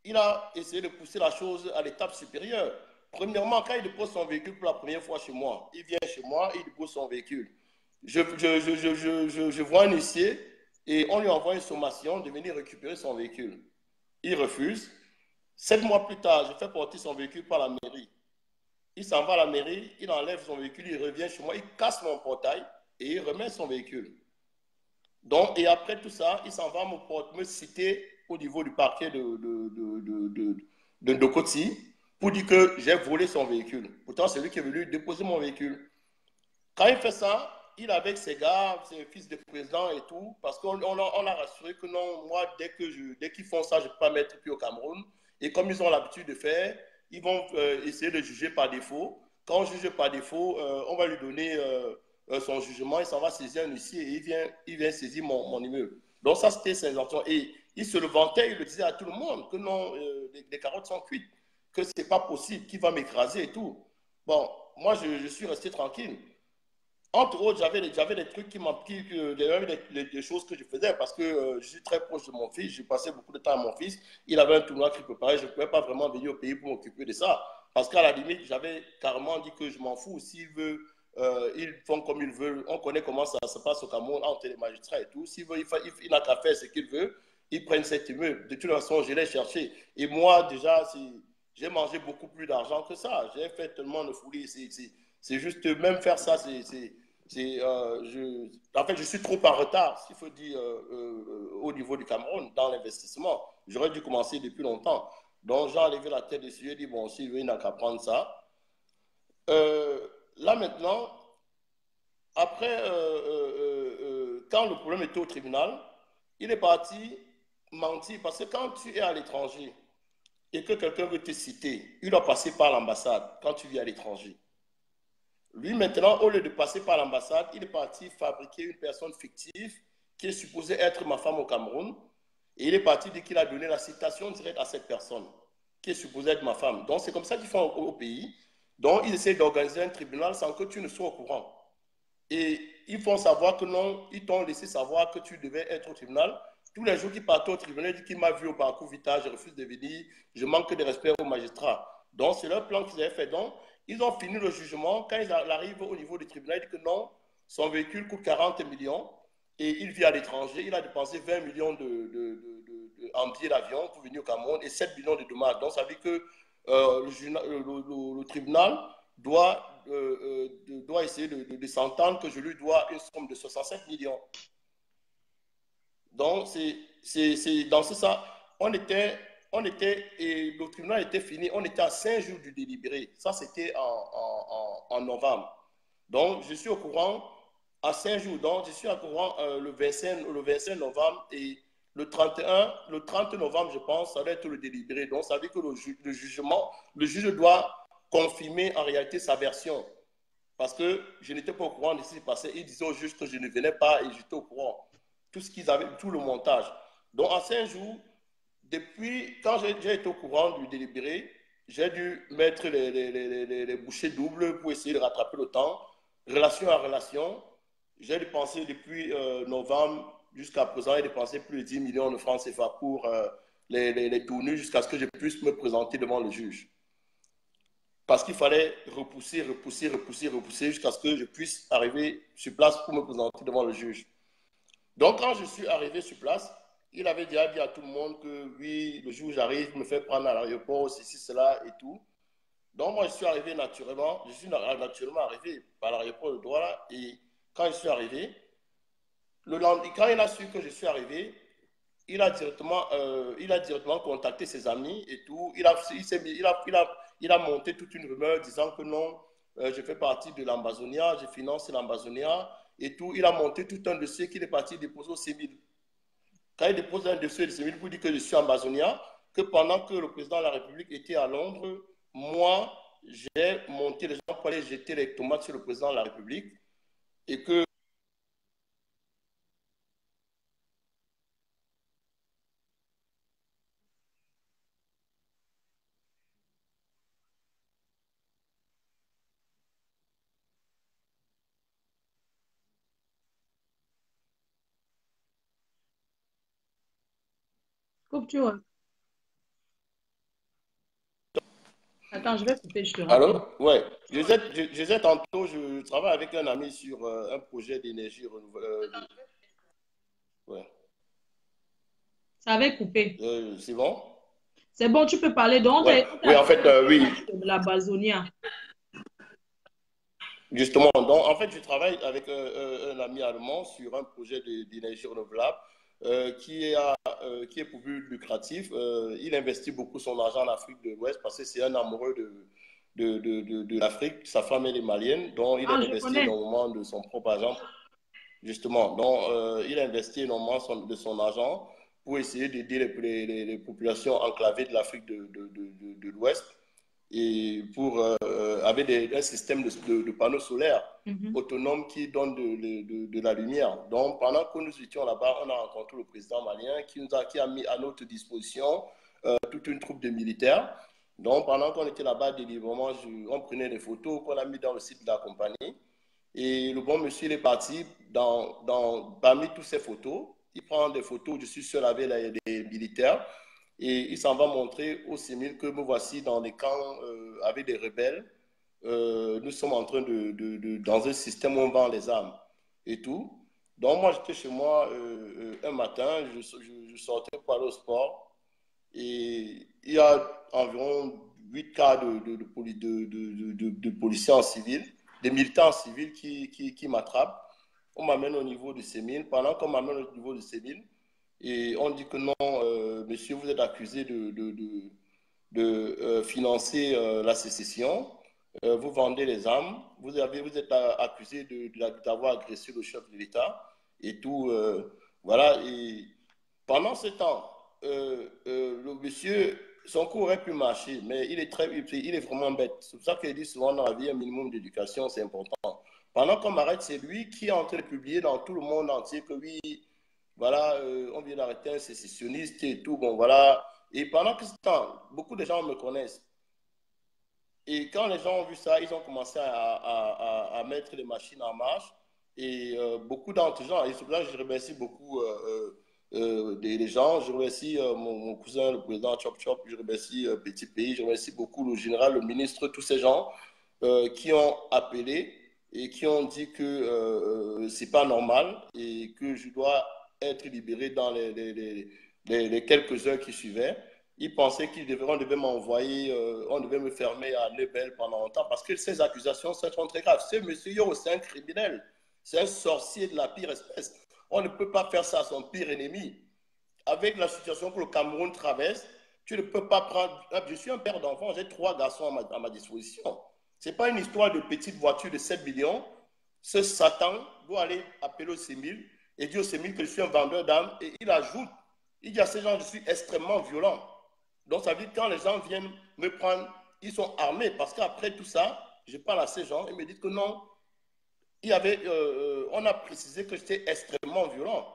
il a essayé de pousser la chose à l'étape supérieure. Premièrement, quand il dépose son véhicule pour la première fois chez moi, il vient chez moi, il dépose son véhicule. Je vois un huissier et on lui envoie une sommation de venir récupérer son véhicule. Il refuse. 7 mois plus tard, je fais porter son véhicule par la mairie. Il s'en va à la mairie, il enlève son véhicule, il revient chez moi, il casse mon portail et il remet son véhicule. Donc, et après tout ça, il s'en va me citer au niveau du parquet de Kotsi pour dire que j'ai volé son véhicule. Pourtant, c'est lui qui est venu déposer mon véhicule. Quand il fait ça, il est avec ses gars, ses fils de président et tout, parce qu'on a rassuré que non, moi, dès qu'ils font ça, je ne peux pas mettre pied au Cameroun. Et comme ils ont l'habitude de faire, ils vont essayer de juger par défaut. Quand on juge par défaut, on va lui donner son jugement, il s'en va saisir un huissier et il vient saisir mon immeuble. Donc ça, c'était ses intentions. Et il se le vantait, il le disait à tout le monde que non, les carottes sont cuites, que ce n'est pas possible, qu'il va m'écraser et tout. Bon, moi, je suis resté tranquille. Entre autres, j'avais des trucs des choses que je faisais parce que je suis très proche de mon fils. J'ai passé beaucoup de temps à mon fils. Il avait un tournoi qui préparait. Je ne pouvais pas vraiment venir au pays pour m'occuper de ça. Parce qu'à la limite, j'avais carrément dit que je m'en fous. S'il veut, ils font comme ils veulent. On connaît comment ça se passe au Cameroun entre les magistrats et tout. S'il veut, il n'a qu'à faire ce qu'il veut. Ils prennent cet immeuble. De toute façon, je l'ai cherché. Et moi, déjà, j'ai mangé beaucoup plus d'argent que ça. J'ai fait tellement de fouilles. C'est juste, même faire ça, en fait, je suis trop en retard, s'il faut dire, au niveau du Cameroun, dans l'investissement. J'aurais dû commencer depuis longtemps. Donc, j'ai enlevé la tête dessus et dit, bon, s'il veut, il n'a qu'à prendre ça. Là, maintenant, après, quand le problème était au tribunal, il est parti mentir. Parce que quand tu es à l'étranger et que quelqu'un veut te citer, il doit passer par l'ambassade quand tu vis à l'étranger. Lui, maintenant, au lieu de passer par l'ambassade, il est parti fabriquer une personne fictive qui est supposée être ma femme au Cameroun. Et il est parti dire qu'il a donné la citation directe à cette personne qui est supposée être ma femme. Donc, c'est comme ça qu'ils font au pays. Donc, ils essaient d'organiser un tribunal sans que tu ne sois au courant. Et ils font savoir que non, ils t'ont laissé savoir que tu devais être au tribunal. Tous les jours qu'ils partent au tribunal, ils disent qu'il m'a vu au parcours vitage, je refuse de venir, je manque de respect aux magistrats. Donc, c'est leur plan qu'ils avaient fait. Donc, ils ont fini le jugement. Quand ils arrivent au niveau du tribunal, ils disent que non, son véhicule coûte 40 millions et il vit à l'étranger. Il a dépensé 20 millions en billets d'avion pour venir au Cameroun et 7 millions de dommages. Donc, ça veut dire que le tribunal doit essayer de s'entendre que je lui dois une somme de 67 millions. Donc, c'est dans ce sens, et le tribunal était fini, on était à 5 jours du délibéré. Ça, c'était en novembre. Donc, je suis au courant à 5 jours. Donc, je suis au courant le 25 novembre et le 30 novembre, je pense, ça va être le délibéré. Donc, ça veut dire que le juge doit confirmer en réalité sa version. Parce que je n'étais pas au courant de ce qui se passait. Il disait au juge que je ne venais pas et j'étais au courant. Tout le montage. Donc, en 5 jours, depuis quand j'ai été au courant du délibéré, j'ai dû mettre les bouchées doubles pour essayer de rattraper le temps. Relation à relation, j'ai dépensé depuis novembre jusqu'à présent, j'ai dépensé plus de 10 millions de francs CFA pour les tournées jusqu'à ce que je puisse me présenter devant le juge. parce qu'il fallait repousser jusqu'à ce que je puisse arriver sur place pour me présenter devant le juge. Donc, quand je suis arrivé sur place, il avait déjà dit à tout le monde que oui, le jour où j'arrive, me fait prendre à l'aéroport, ceci, cela et tout. Donc, moi, je suis arrivé naturellement, arrivé à l'aéroport de Douala. Et quand je suis arrivé, quand il a su que je suis arrivé, il a directement contacté ses amis et tout. Il a monté toute une rumeur disant que non, je fais partie de l'Ambazonia, je finance l'Ambazonia et tout. Il a monté tout un dossier qu'il est parti déposer au CEMIL. Quand il dépose un dossier au CEMIL pour dire que je suis Ambazonia, que pendant que le président de la République était à Londres, moi, j'ai monté les gens pour aller jeter les tomates sur le président de la République et que Coupe, tu vois. Attends, je vais couper, je te rappelle. alors, ouais, je disais tantôt, je travaille avec un ami sur un projet d'énergie renouvelable. Ouais. Ça avait coupé. C'est bon? C'est bon, tu peux parler. Donc, Ouais, oui, en fait, oui, de la Bazonia. justement. Donc, en fait, je travaille avec un ami allemand sur un projet d'énergie renouvelable qui est pour but lucratif. Il investit beaucoup son argent en Afrique de l'Ouest parce que c'est un amoureux de l'Afrique. Sa femme, elle est malienne, donc il a investi énormément de son propre argent. Justement, donc il a investi énormément de son argent pour essayer d'aider les populations enclavées de l'Afrique de l'Ouest et pour avec un système de panneaux solaires autonomes qui donnent de la lumière. Donc, pendant que nous étions là-bas, on a rencontré le président malien qui a mis à notre disposition toute une troupe de militaires. Donc, pendant qu'on était là-bas, délibérément, on prenait des photos qu'on a mis dans le site de la compagnie. Et le bon monsieur, il est parti parmi toutes ces photos. Il prend des photos, je suis seul avec les militaires. Et il s'en va montrer au CEMIL que me voici dans les camps avec des rebelles. Nous sommes en train dans un système où on vend les armes et tout. Donc moi, j'étais chez moi un matin, je sortais pour aller au sport. Et il y a environ 8 cas de policiers en civil, des militants en civil qui m'attrapent. On m'amène au niveau du CEMIL. Pendant qu'on m'amène au niveau du CEMIL, et on dit que non, monsieur, vous êtes accusé de financer la sécession. Vous vendez les armes. Vous êtes accusé d'avoir agressé le chef de l'État et tout. Voilà. Et pendant ce temps, le monsieur, son cours aurait pu marcher, mais il est vraiment bête. C'est pour ça qu'il dit souvent dans la vie, un minimum d'éducation, c'est important. Pendant qu'on m'arrête, c'est lui qui est en train de publier dans tout le monde entier que oui, voilà, on vient d'arrêter un sécessionniste et tout, bon voilà. Et pendant que ce temps, beaucoup de gens me connaissent. Et quand les gens ont vu ça, ils ont commencé à mettre les machines en marche. Et beaucoup d'entre eux, et c'est pour ça que je remercie beaucoup des gens. Je remercie mon cousin, le président Chop Chop, je remercie Petit Pays, je remercie beaucoup le général, le ministre, tous ces gens qui ont appelé et qui ont dit que c'est pas normal et que je dois être libéré dans les quelques heures qui suivaient. Ils pensaient qu'on devait m'envoyer, on devait me fermer à Lebel pendant longtemps parce que ces accusations sont très graves. Ce monsieur Yo, c'est un criminel, c'est un sorcier de la pire espèce. On ne peut pas faire ça à son pire ennemi. Avec la situation que le Cameroun traverse, tu ne peux pas prendre. Je suis un père d'enfants, j'ai 3 garçons à ma disposition. Ce n'est pas une histoire de petite voiture de 7 millions. Ce Satan doit aller appeler au CEMIL et dire au CEMIL que je suis un vendeur d'armes. Et il ajoute, il dit à ces gens, je suis extrêmement violent. Donc ça veut dire que quand les gens viennent me prendre, ils sont armés. Parce qu'après tout ça, je parle à ces gens et me disent que non, on a précisé que j'étais extrêmement violent.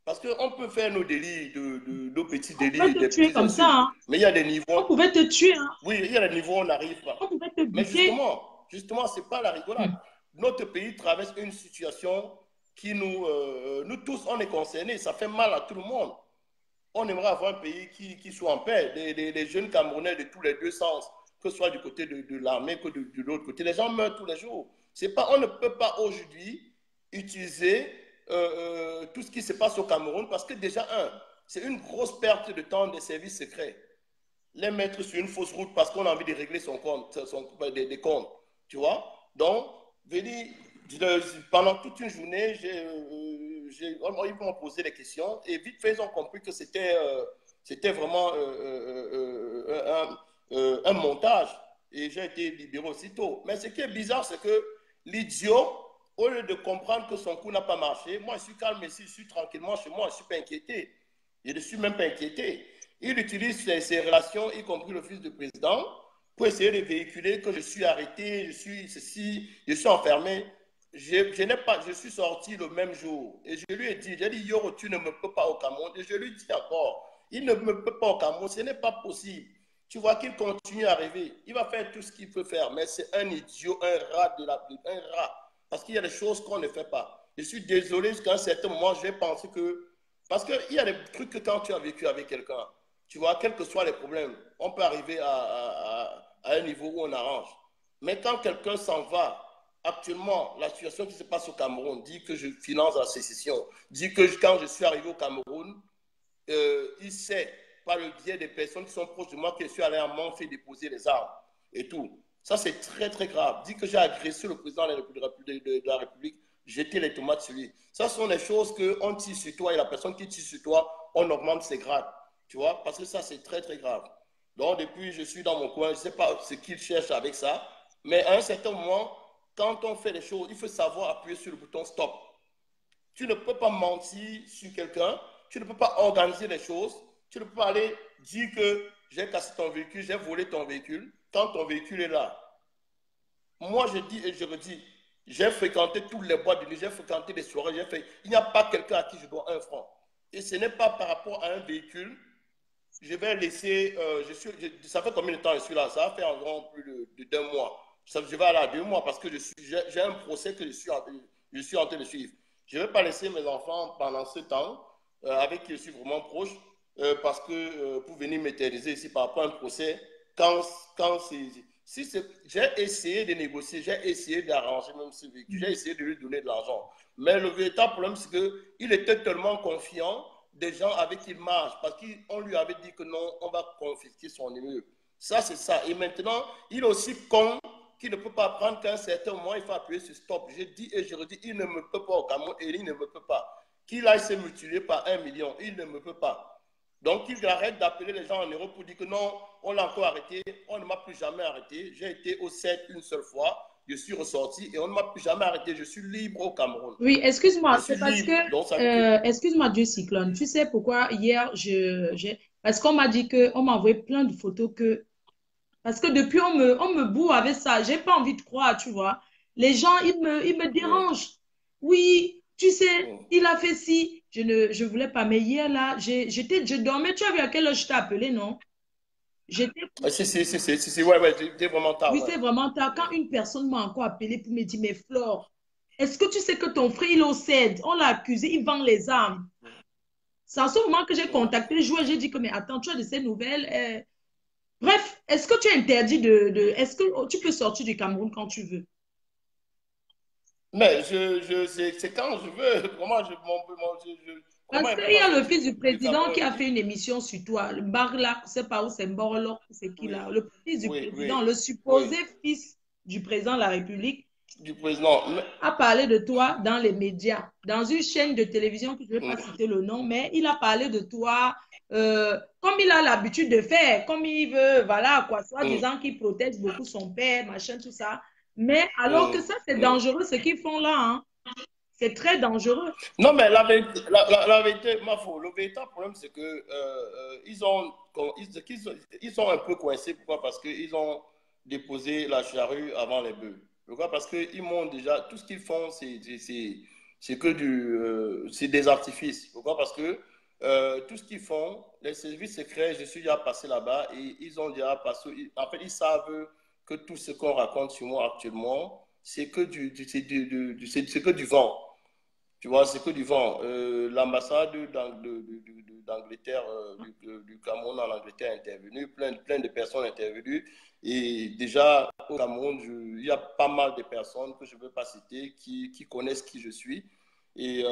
Parce qu'on peut faire nos délits, nos petits délits, des petits comme ça, hein. Mais il y a des niveaux. On pouvait te tuer. Hein. Oui, il y a des niveaux où on n'arrive pas. On pouvait te buter. Mais justement, ce n'est pas la rigolade. Notre pays traverse une situation qui nous tous, on est concernés. Ça fait mal à tout le monde. On aimerait avoir un pays qui soit en paix. Les jeunes Camerounais de tous les deux sens que ce soit du côté de l'armée que de l'autre côté. Les gens meurent tous les jours. Pas, on ne peut pas aujourd'hui utiliser tout ce qui se passe au Cameroun parce que déjà, c'est une grosse perte de temps des services secrets. Les mettre sur une fausse route parce qu'on a envie de régler son compte, des comptes. Tu vois? Donc, je dis, pendant toute une journée, ils m'ont posé des questions et vite fait, ils ont compris que c'était vraiment un montage et j'ai été libéré aussitôt. Mais ce qui est bizarre, c'est que l'idiot, au lieu de comprendre que son coup n'a pas marché, moi je suis calme ici, je suis tranquillement chez moi, je ne suis pas inquiété. Je ne suis même pas inquiété. Il utilise ses relations, y compris le fils du président, pour essayer de véhiculer que je suis arrêté, je suis ceci, je suis enfermé. Je suis sorti le même jour et je lui ai dit, Yoro, tu ne me peux pas au Cameroun. Et je lui dis encore, il ne me peut pas au Cameroun, ce n'est pas possible. Tu vois qu'il continue à rêver. Il va faire tout ce qu'il peut faire, mais c'est un idiot, un rat de la Bible, un rat. Parce qu'il y a des choses qu'on ne fait pas. Je suis désolé, jusqu'à un certain moment, j'ai pensé que... Parce qu'il y a des trucs que quand tu as vécu avec quelqu'un, tu vois, quels que soient les problèmes, on peut arriver à un niveau où on arrange. Mais quand quelqu'un s'en va, actuellement, la situation qui se passe au Cameroun dit que je finance la sécession, dit que quand je suis arrivé au Cameroun, il sait, par le biais des personnes qui sont proches de moi, que je suis allé à Manfé déposer les armes et tout. Ça, c'est très, très grave. Dit que j'ai agressé le président de la République, jeter les tomates sur lui. Ça sont les choses qu'on tire sur toi et la personne qui tire sur toi, on augmente ses grades. Tu vois, parce que ça, c'est très, très grave. Donc, depuis, je suis dans mon coin, je ne sais pas ce qu'il cherche avec ça, mais à un certain moment, quand on fait les choses, il faut savoir appuyer sur le bouton stop. Tu ne peux pas mentir sur quelqu'un, tu ne peux pas organiser les choses, tu ne peux pas aller dire que j'ai cassé ton véhicule, j'ai volé ton véhicule, quand ton véhicule est là. Moi, je dis et je redis, j'ai fréquenté tous les boîtes de nuit, j'ai fréquenté des soirées, il n'y a pas quelqu'un à qui je dois 1 franc. Et ce n'est pas par rapport à un véhicule. Je vais laisser, ça fait combien de temps je suis là? Ça va faire environ plus de 2 mois. Je vais aller à 2 mois parce que j'ai un procès que je suis en train de suivre. Je ne vais pas laisser mes enfants pendant ce temps, avec qui je suis vraiment proche, parce que pour venir m'éterniser ici par rapport à un procès, quand j'ai essayé de négocier, j'ai essayé d'arranger même ce véhicule, j'ai essayé de lui donner de l'argent. Mais le véritable problème, c'est qu'il était tellement confiant des gens avec qui il marche, parce qu'on lui avait dit que non, on va confisquer son immeuble. Ça, c'est ça. Et maintenant, il est aussi con qu'il ne peut pas prendre qu'à un certain moment, il faut appuyer sur stop. Je dis et je redis, il ne me peut pas au Cameroun et il ne me peut pas. Qu'il aille se multiplier par 1 million, il ne me peut pas. Donc, il arrête d'appeler les gens en Europe pour dire que non, on l'a encore arrêté, on ne m'a plus jamais arrêté. J'ai été au 7 une seule fois, je suis ressorti et on ne m'a plus jamais arrêté. Je suis libre au Cameroun. Oui, Je excuse-moi, suis c'est parce libre. Donc, ça veut dire que, excuse-moi, Dieu Cyclone, tu sais pourquoi hier, parce qu'on m'a dit que, on m'a envoyé plein de photos parce que depuis, on me boue avec ça, j'ai pas envie de croire, tu vois. Les gens, ils me dérangent. Oui, tu sais, il a fait ci, je voulais pas, mais hier, là, je dormais, tu as vu à quelle heure je t'ai appelé, non? J'étais, ouais, c'était vraiment tard, oui, ouais. c'est vraiment tard. Quand une personne m'a encore appelé pour me dire, mais Flore, est-ce que tu sais que ton frère, il est au CED? On l'a accusé, il vend les armes. C'est à ce moment que j'ai contacté le joueur, j'ai dit que, mais attends, tu as de ces nouvelles. Bref, est-ce que tu es interdit est-ce que tu peux sortir du Cameroun quand tu veux? Mais c'est quand je veux. Parce Comment il ne qu'il peut y pas a le sortir fils du du président qui Cameroun? a fait une émission sur toi. Le Barla, je ne sais pas où c'est Mborolo, c'est qui là? Oui, Le fils du oui, président, oui, le oui. supposé fils du président de la République, Du président. a parlé de toi dans les médias, dans une chaîne de télévision que je ne vais pas citer le nom, mais il a parlé de toi comme il a l'habitude de faire, comme il veut, voilà, quoi, soit disant qu'il protège beaucoup son père, machin, tout ça. Mais alors que ça, c'est dangereux ce qu'ils font là, hein. C'est très dangereux. Non, mais la vérité, le véritable problème, c'est que ils sont un peu coincés. Pourquoi? Parce qu'ils ont déposé la charrue avant les bœufs. Pourquoi? Parce qu'ils m'ont déjà, tout ce qu'ils font, c'est des artifices. Pourquoi? Parce que tout ce qu'ils font, les services secrets, je suis déjà passé là-bas et ils ont déjà passé, en fait, ils savent que tout ce qu'on raconte sur moi actuellement, c'est que c'est que du vent. Tu vois, c'est que du vent. L'ambassade d'Angleterre, du Cameroun en Angleterre est intervenue, plein de personnes sont intervenues. Et déjà, au Cameroun, il y a pas mal de personnes que je ne veux pas citer qui connaissent qui je suis. Et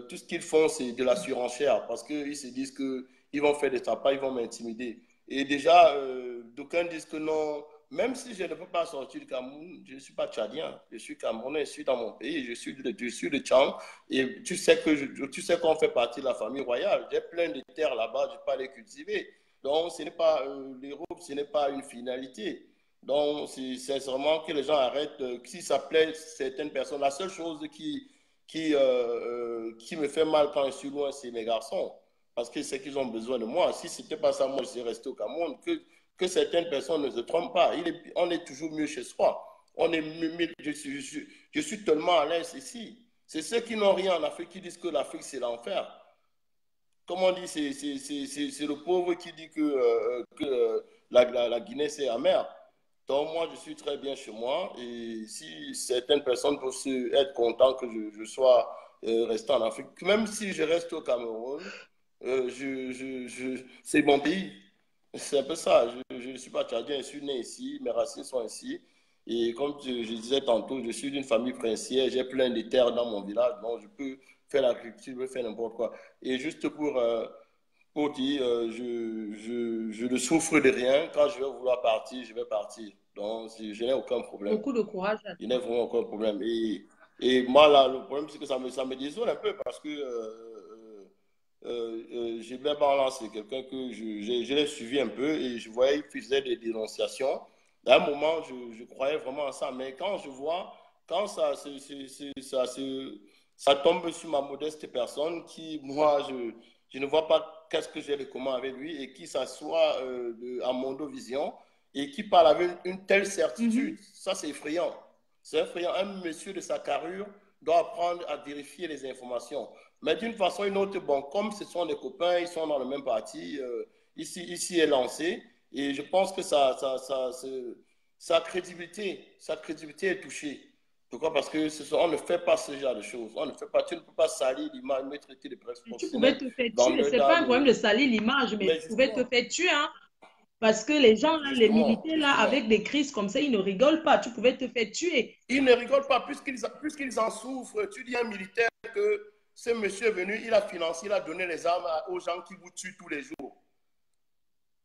tout ce qu'ils font, c'est de la surenchère parce qu'ils se disent qu'ils vont faire des tapas, ils vont m'intimider. Et déjà, d'aucuns disent que non, même si je ne peux pas sortir du Cameroun, je ne suis pas tchadien, je suis camerounais, je suis dans mon pays, je suis de Tchang. Et tu sais qu'on fait partie de la famille royale. J'ai plein de terres là-bas, je peux aller cultiver. Donc, ce n'est pas l'Europe, ce n'est pas une finalité. Donc, c'est vraiment que les gens arrêtent. Si ça plaît certaines personnes, la seule chose qui me fait mal quand je suis loin, c'est mes garçons. Parce que c'est qu'ils ont besoin de moi. Si ce n'était pas ça, moi, je serais resté au Cameroun. Que certaines personnes ne se trompent pas. On est toujours mieux chez soi. On est mieux, je suis tellement à l'aise ici. C'est ceux qui n'ont rien en Afrique qui disent que l'Afrique, c'est l'enfer. Comme on dit, c'est le pauvre qui dit que la Guinée, c'est amer. Donc, moi, je suis très bien chez moi. Et si certaines personnes peuvent être contentes que je sois resté en Afrique, même si je reste au Cameroun, c'est mon pays. C'est un peu ça. Je ne suis pas tchadien, je suis né ici, mes racines sont ici. Et comme je disais tantôt, je suis d'une famille princière, j'ai plein de terres dans mon village, donc je peux faire l'agriculture, je peux faire n'importe quoi. Et juste pour dire, je ne souffre de rien. Quand je vais vouloir partir, je vais partir. Donc, je n'ai aucun problème. Beaucoup de courage à Je toi. n'ai vraiment aucun problème. Et moi, là, le problème, c'est que ça me désole un peu parce que Gilbert Barland, c'est quelqu'un que je l'ai suivi un peu et je voyais qu'il faisait des dénonciations. À un moment, je croyais vraiment à ça. Mais quand je vois, quand ça tombe sur ma modeste personne, qui, moi, je ne vois pas qu'est-ce que j'ai de commun avec lui et qui s'assoit à Mondovision et qui parle avec une telle certitude. Ça, c'est effrayant. C'est effrayant. Un monsieur de sa carrure doit apprendre à vérifier les informations. Mais d'une façon ou d'une autre, bon, comme ce sont des copains, ils sont dans le même parti, ici est lancé. Et je pense que sa crédibilité est touchée. Pourquoi? Parce que on ne fait pas ce genre de choses. On ne fait pas, tu ne peux pas salir l'image, me traiter de presse Tu pouvais professionnelle, te faire tuer. vendeur C'est pas un d'armes. problème de salir l'image, mais Mais tu pouvais te justement, faire tuer, hein. Parce que les gens, là, les justement, militaires, là, avec justement. des crises comme ça, ils ne rigolent pas. Tu pouvais te faire tuer. Ils ne rigolent pas puisqu'ils en souffrent. Tu dis à un militaire que ce monsieur est venu, il a financé, il a donné les armes aux gens qui vous tuent tous les jours.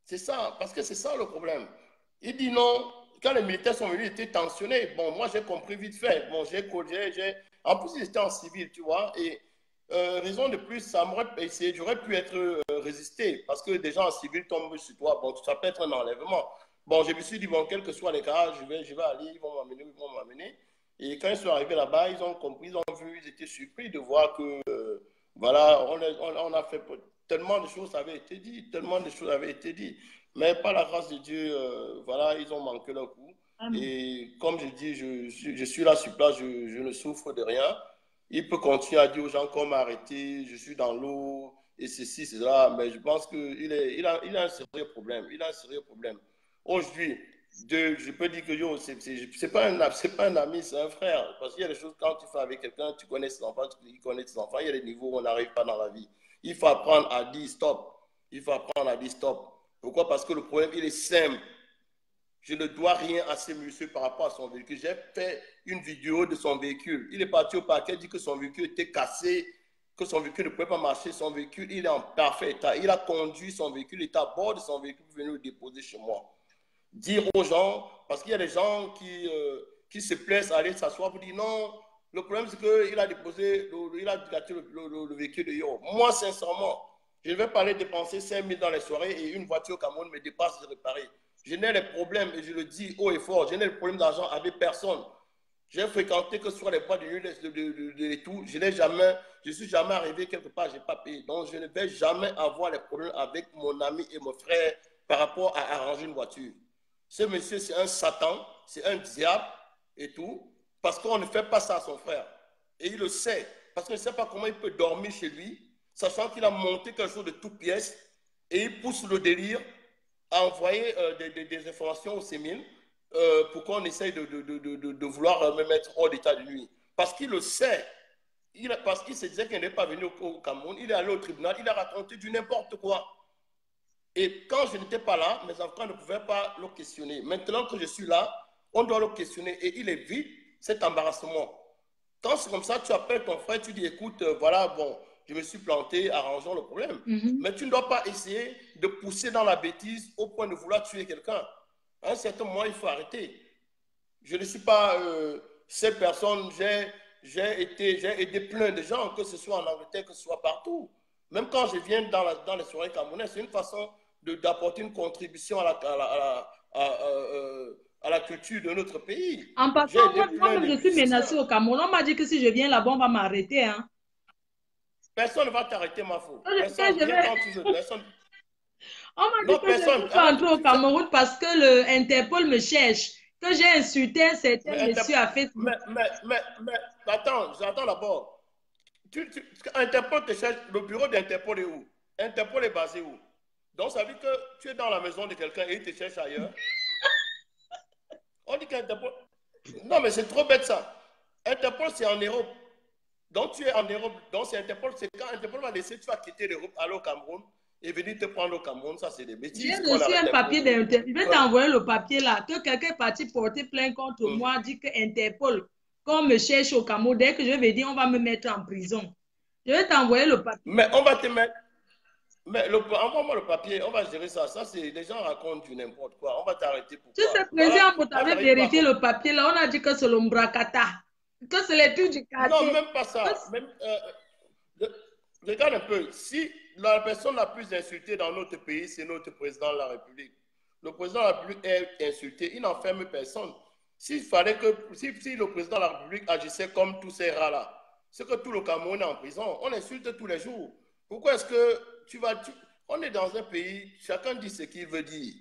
C'est ça, parce que c'est ça le problème. Il dit non, quand les militaires sont venus, ils étaient tensionnés. Bon, moi j'ai compris vite fait. Bon, en plus, ils étaient en civil, tu vois. Et raison de plus, j'aurais pu être résisté parce que des gens en civil tombent sur toi. Bon, ça peut être un enlèvement. Bon, je me suis dit, bon, quel que soit les cas, je vais aller, ils vont m'amener. Et quand ils sont arrivés là-bas, ils ont compris, ils ont vu, ils étaient surpris de voir que, voilà, on a fait tellement de choses avaient été dites, tellement de choses avaient été dites. Mais par la grâce de Dieu, voilà, ils ont manqué leur coup. Amen. Et comme je dis, je suis là sur place, je ne souffre de rien. Il peut continuer à dire aux gens qu'on m'a arrêté, je suis dans l'eau, et ceci, cela. Mais je pense qu'il a un sérieux problème. Il a un sérieux problème. Aujourd'hui, je peux dire que c'est pas un ami, c'est un frère. Parce qu'il y a des choses, quand tu fais avec quelqu'un, tu connais ses enfants, tu connais tes enfants, il y a des niveaux où on n'arrive pas dans la vie. Il faut apprendre à dire stop. Il faut apprendre à dire stop. Pourquoi? Parce que le problème, il est simple. Je ne dois rien à ce monsieur par rapport à son véhicule. J'ai fait une vidéo de son véhicule. Il est parti au parquet, dit que son véhicule était cassé, que son véhicule ne pouvait pas marcher. Son véhicule, il est en parfait état. Il a conduit son véhicule, il est à bord de son véhicule pour venir le déposer chez moi. Dire aux gens, parce qu'il y a des gens qui se plaisent à aller s'asseoir pour dire non, le problème c'est qu'il a déposé, il a gâté le véhicule de Yo. Moi, sincèrement, je ne vais pas aller dépenser 5 000 dans les soirées et une voiture Cameroun me dépasse de réparer. Je n'ai les problèmes, et je le dis haut et fort, je n'ai le problème d'argent avec personne. J'ai fréquenté que ce soit les boîtes de nuit et tout. Je suis jamais arrivé quelque part, je n'ai pas payé. Donc, je ne vais jamais avoir les problèmes avec mon ami et mon frère par rapport à arranger une voiture. Ce monsieur, c'est un Satan, c'est un diable et tout, parce qu'on ne fait pas ça à son frère. Et il le sait, parce qu'il ne sait pas comment il peut dormir chez lui, sachant qu'il a monté quelque chose de toute pièce, et il pousse le délire à envoyer des informations au CEMIL pour qu'on essaye de vouloir me mettre hors d'état de nuit. Parce qu'il le sait, parce qu'il se disait qu'il n'est pas venu au Cameroun, il est allé au tribunal, il a raconté du n'importe quoi. Et quand je n'étais pas là, mes avocats ne pouvaient pas le questionner. Maintenant que je suis là, on doit le questionner et il évite cet embarrassement. Quand c'est comme ça, tu appelles ton frère, tu dis, écoute, voilà, bon, je me suis planté, arrangeons le problème. Mais tu ne dois pas essayer de pousser dans la bêtise au point de vouloir tuer quelqu'un. À un certain moment, il faut arrêter. Je ne suis pas cette personne, j'ai aidé plein de gens, que ce soit en Angleterre, que ce soit partout. Même quand je viens dans les soirées camerounaises, c'est une façon d'apporter une contribution à la culture de notre pays. En J'ai passant, aidé plein moi-même, de je suis musiciens. menacée au Cameroun. On m'a dit que si je viens là-bas, on va m'arrêter. Hein. Personne ne va t'arrêter, ma fille. Que Personne, je viens vais... quand tu veux. Personne. On m'a dit Non, que je ne personne. peux pas Arrête. entrer au Cameroun parce que le Interpol me cherche. Que j'ai insulté un certain Mais, monsieur à Facebook. attends, j'attends d'abord. Interpol te cherche, le bureau d'Interpol est où? Interpol est basé où? Donc, ça veut dire que tu es dans la maison de quelqu'un et il te cherche ailleurs. On dit qu'Interpol. Non, mais c'est trop bête ça. Interpol, c'est en Europe. Donc, tu es en Europe. Donc, c'est Interpol. C'est quand Interpol va laisser, tu vas quitter l'Europe, aller au Cameroun et venir te prendre au Cameroun. Ça, c'est des J'ai bêtises qu'on reçu arrête un un peu papier d'Interpol. Je vais de. t'envoyer le papier là. Que quelqu'un est parti porter plainte contre moi, dit que Interpol, qu'on me cherche au Cameroun, dès que je vais dire, on va me mettre en prison. Je vais t'envoyer le papier. Mais on va te mettre. Mais envoie-moi le papier, on va gérer ça. Ça, c'est les gens racontent du n'importe quoi. On va t'arrêter. Tu sais, Pourquoi? Voilà. président, vous Moi, avez j'arrive pas à vérifié le comprendre. papier là. On a dit que c'est l'Ombrakata. Que c'est les trucs du Non, quartier. même pas ça. Même, regarde un peu. Si la personne la plus insultée dans notre pays, c'est notre président de la République. Le président de la République est insulté, il n'enferme personne. S'il fallait que, si le président de la République agissait comme tous ces rats-là, c'est que tout le Cameroun est en prison. On insulte tous les jours. Pourquoi est-ce que on est dans un pays, chacun dit ce qu'il veut dire.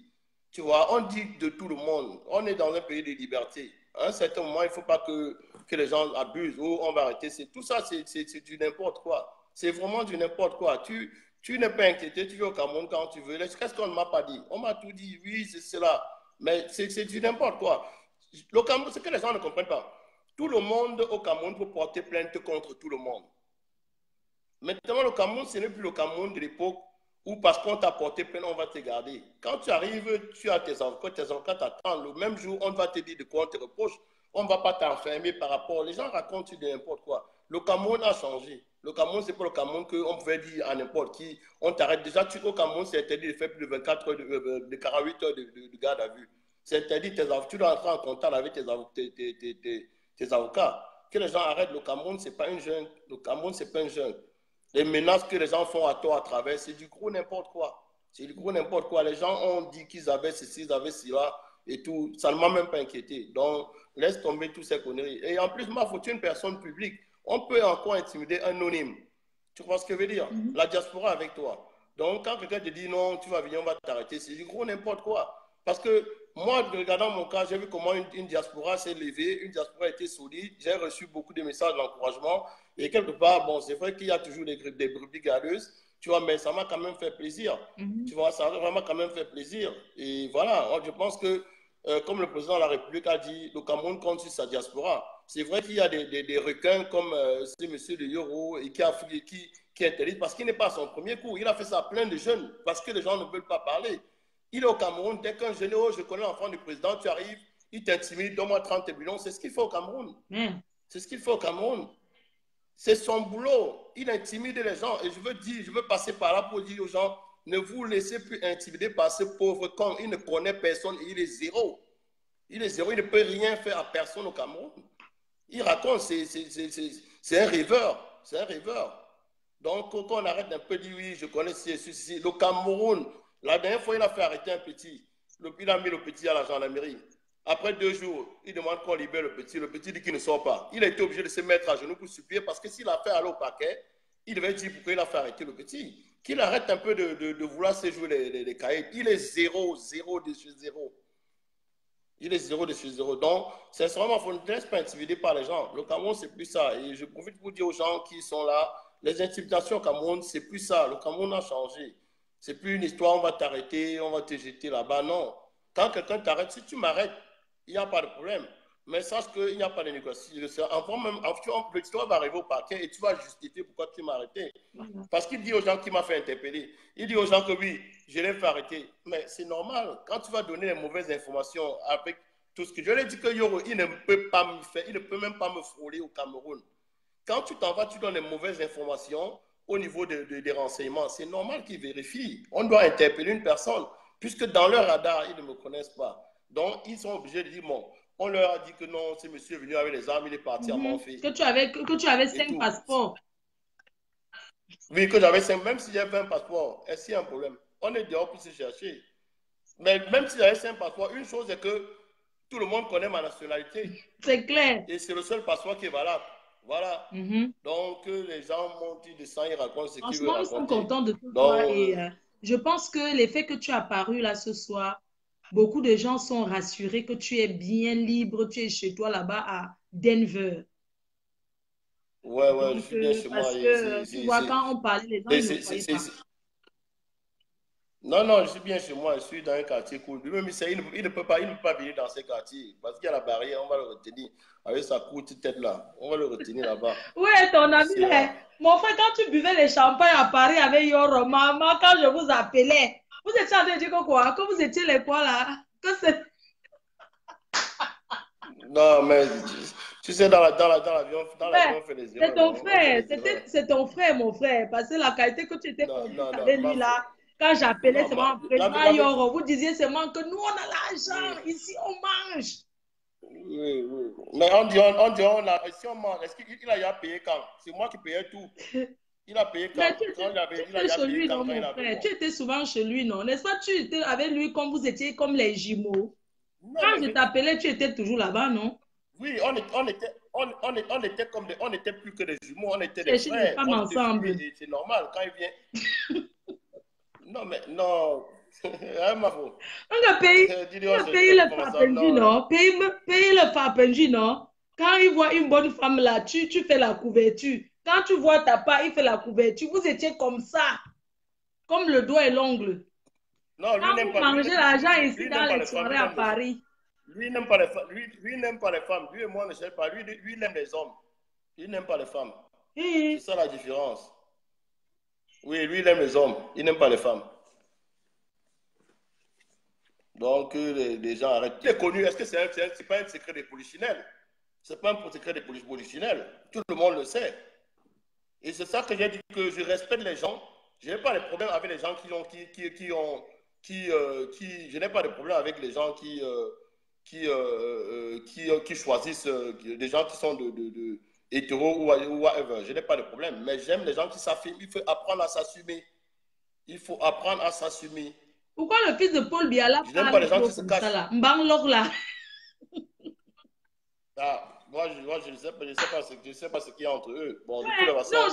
Tu vois, on dit de tout le monde. On est dans un pays de liberté. À un certain moment, il ne faut pas que les gens abusent ou on va arrêter. Tout ça, c'est du n'importe quoi. C'est vraiment du n'importe quoi. Tu n'es pas inquiété, tu vas au Cameroun quand tu veux. Qu'est-ce qu'on ne m'a pas dit? On m'a tout dit, oui, c'est cela. Mais c'est du n'importe quoi. Le Cameroun, c'est que les gens ne comprennent pas. Tout le monde au Cameroun peut porter plainte contre tout le monde. Maintenant, le Cameroun, ce n'est plus le Cameroun de l'époque où parce qu'on t'a porté plainte, on va te garder. Quand tu arrives, tu as tes avocats t'attendent. Le même jour, on va te dire de quoi on te reproche. On ne va pas t'enfermer par rapport. Les gens racontent de n'importe quoi. Le Cameroun a changé. Le Cameroun, c'est pas le Cameroun qu'on pouvait dire à n'importe qui. On t'arrête. Déjà, au Cameroun, c'est interdit de faire plus de 24 heures, de 48 heures de garde à vue. C'est interdit. Tu dois entrer en contact avec tes avocats. Que les gens arrêtent. Le Cameroun, ce n'est pas une jungle. Le Cameroun, ce n'est pas une jungle. Les menaces que les gens font à tort à travers, c'est du gros n'importe quoi. C'est du gros n'importe quoi. Les gens ont dit qu'ils avaient ceci, ils avaient cela et tout. Ça ne m'a même pas inquiété. Donc, laisse tomber toutes ces conneries. Et en plus, ma faute, une personne publique, on peut encore intimider un anonyme. Tu vois ce que je veux dire? La diaspora avec toi. Donc, quand quelqu'un te dit non, tu vas venir, on va t'arrêter, c'est du gros n'importe quoi. Parce que moi, regardant mon cas, j'ai vu comment une diaspora s'est levée, une diaspora était solide. J'ai reçu beaucoup de messages d'encouragement. Et quelque part, bon, c'est vrai qu'il y a toujours des brebis galeuses, tu vois, mais ça m'a quand même fait plaisir. Tu vois, ça m'a vraiment quand même fait plaisir. Et voilà, je pense que, comme le président de la République a dit, le Cameroun compte sur sa diaspora. C'est vrai qu'il y a des requins comme ce monsieur de Yoro et qui interdit, parce qu'il n'est pas à son premier coup. Il a fait ça à plein de jeunes, parce que les gens ne veulent pas parler. Il est au Cameroun, dès qu'un jeune, oh, je connais l'enfant du président, tu arrives, il t'intimide, donne-moi 30 millions. C'est ce qu'il faut au Cameroun. C'est ce qu'il faut au Cameroun. C'est son boulot. Il intimide les gens. Et je veux passer par là pour dire aux gens, ne vous laissez plus intimider par ce pauvre con. Il ne connaît personne et il est zéro. Il est zéro. Il ne peut rien faire à personne au Cameroun. Il raconte, c'est un rêveur. C'est un rêveur. Donc, quand on arrête un peu de dire, oui, je connais ceci. Le Cameroun, la dernière fois, il a fait arrêter un petit. Il a mis le petit à la gendarmerie. Après 2 jours, il demande qu'on libère le petit. Le petit dit qu'il ne sort pas. Il a été obligé de se mettre à genoux pour supplier parce que s'il a fait aller au paquet, il devait dire pourquoi il a fait arrêter le petit. Qu'il arrête un peu de vouloir se jouer les cahiers. Il est zéro de chez zéro. Il est zéro de chez zéro. Donc, c'est vraiment, il ne laisse pas intimider par les gens. Le Cameroun, c'est plus ça. Et je profite pour dire aux gens qui sont là, les intimidations au Cameroun, c'est plus ça. Le Cameroun a changé. C'est plus une histoire, on va t'arrêter, on va te jeter là-bas. Non. Quand quelqu'un t'arrête, si tu m'arrêtes, il n'y a pas de problème. Mais sache qu'il n'y a pas de négociation. Enfin, même, l'histoire va arriver au parquet et tu vas justifier pourquoi tu m'as arrêté. Parce qu'il dit aux gens qui m'a fait interpeller, il dit aux gens que oui, je l'ai fait arrêter. Mais c'est normal. Quand tu vas donner les mauvaises informations avec tout ce que je lui ai dit que Yoro, il ne peut pas me faire, il ne peut même pas me frôler au Cameroun. Quand tu t'en vas, tu donnes les mauvaises informations au niveau des renseignements. C'est normal qu'ils vérifient. On doit interpeller une personne, puisque dans leur radar, ils ne me connaissent pas. Donc, ils sont obligés de dire, bon, on leur a dit que non, ce monsieur est venu avec les armes, il est parti à Montfé. Que tu avais 5 passeports. Oui, que j'avais 5, même si j'avais un passeport, est-ce qu'il y a un problème? On est dehors pour se chercher. Mais même si j'avais 5 passeports, une chose est que tout le monde connaît ma nationalité. C'est clair. Et c'est le seul passeport qui est valable. Voilà. Donc, les gens montent, ils descendent, ils racontent ce qu'ils veulent raconter. Franchement, ils sont contents de tout toi. Et je pense que l'effet que tu as paru là ce soir, beaucoup de gens sont rassurés que tu es bien libre, tu es chez toi là-bas à Denver. Ouais, donc, je suis bien chez moi. Parce que, tu vois, quand on parlait, les gens ne croyaient pas. Non, je suis bien chez moi, je suis dans un quartier cool. Lui-même, il ne peut pas venir dans ce quartier parce qu'il y a la barrière, on va le retenir avec sa courte tête là. On va le retenir là-bas. Oui, ton ami, mon frère, quand tu buvais les champagnes à Paris avec Yoro, maman, quand je vous appelais, vous étiez en train de dire quoi? Que vous étiez les quoi là? Que c'est... Non, mais tu sais, dans l'avion, on fait des erreurs. C'est ton frère, c'est ton frère, mon frère, parce que la qualité que tu étais avec lui là. Quand j'appelais seulement président Yoro, vous disiez seulement que nous, on a l'argent. Ici, on mange. Oui. Mais on dit, si on mange, est-ce qu'il a payé quand? C'est moi qui payais tout. Il a payé quand? Tu étais souvent chez lui, non? N'est-ce pas? Tu étais avec lui comme vous étiez comme les jumeaux. Quand je t'appelais, tu étais toujours là-bas, non? Oui, on était plus que des jumeaux, on était des frères. On était ensemble. C'est normal, quand il vient... Non, mais non. On a payé le Fapenji, non? Paye le Fapenji, non? Quand il voit une bonne femme là, tu fais la couverture. Quand tu vois ta part, il fait la couverture. Vous étiez comme ça. Comme le doigt et l'ongle. Non, lui n'aime pas. Quand vous mangez l'argent ici dans les soirées à Paris. Lui n'aime pas les femmes. Lui n'aime pas les femmes. Lui et moi, ne sais pas. Lui, il aime les hommes. Il n'aime pas les femmes. C'est ça la différence. Oui, lui, il aime les hommes. Il n'aime pas les femmes. Donc, les gens arrêtent. Il est connu. Est-ce que c'est pas un secret des polichinelles? C'est pas un secret des polichinelles. Tout le monde le sait. Et c'est ça que j'ai dit, que je respecte les gens. Je n'ai pas de problème avec les gens je n'ai pas de problème avec les gens qui choisissent, des gens qui sont de hétéros ou whatever. Je n'ai pas de problème. Mais j'aime les gens qui s'affirment. Il faut apprendre à s'assumer. Il faut apprendre à s'assumer. Pourquoi le fils de Paul Biala je n'aime pas les gens qui se cachent. Mbanglok là. Moi, je ne sais pas ce qu'il y a entre eux. Bon, non, je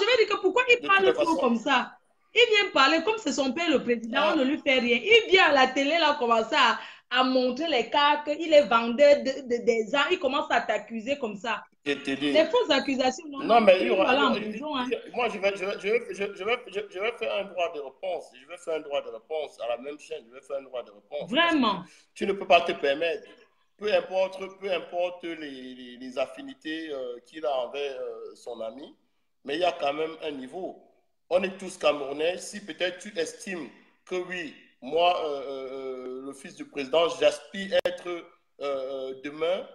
vais dire que pourquoi il parle trop comme ça? Il vient parler comme c'est son père le président, on ne lui fait rien. Il vient à la télé là, commencer à montrer les cas qu'il est vendeur des armes. Il commence à t'accuser comme ça. Des fausses accusations. Non, mais il y aura... Moi, je vais faire un droit de réponse. Je vais faire un droit de réponse à la même chaîne. Je vais faire un droit de réponse. Vraiment? Tu ne peux pas te permettre. Peu importe les affinités qu'il a envers son ami, mais il y a quand même un niveau. On est tous Camerounais. Si peut-être tu estimes que oui, moi, le fils du président, j'aspire être demain,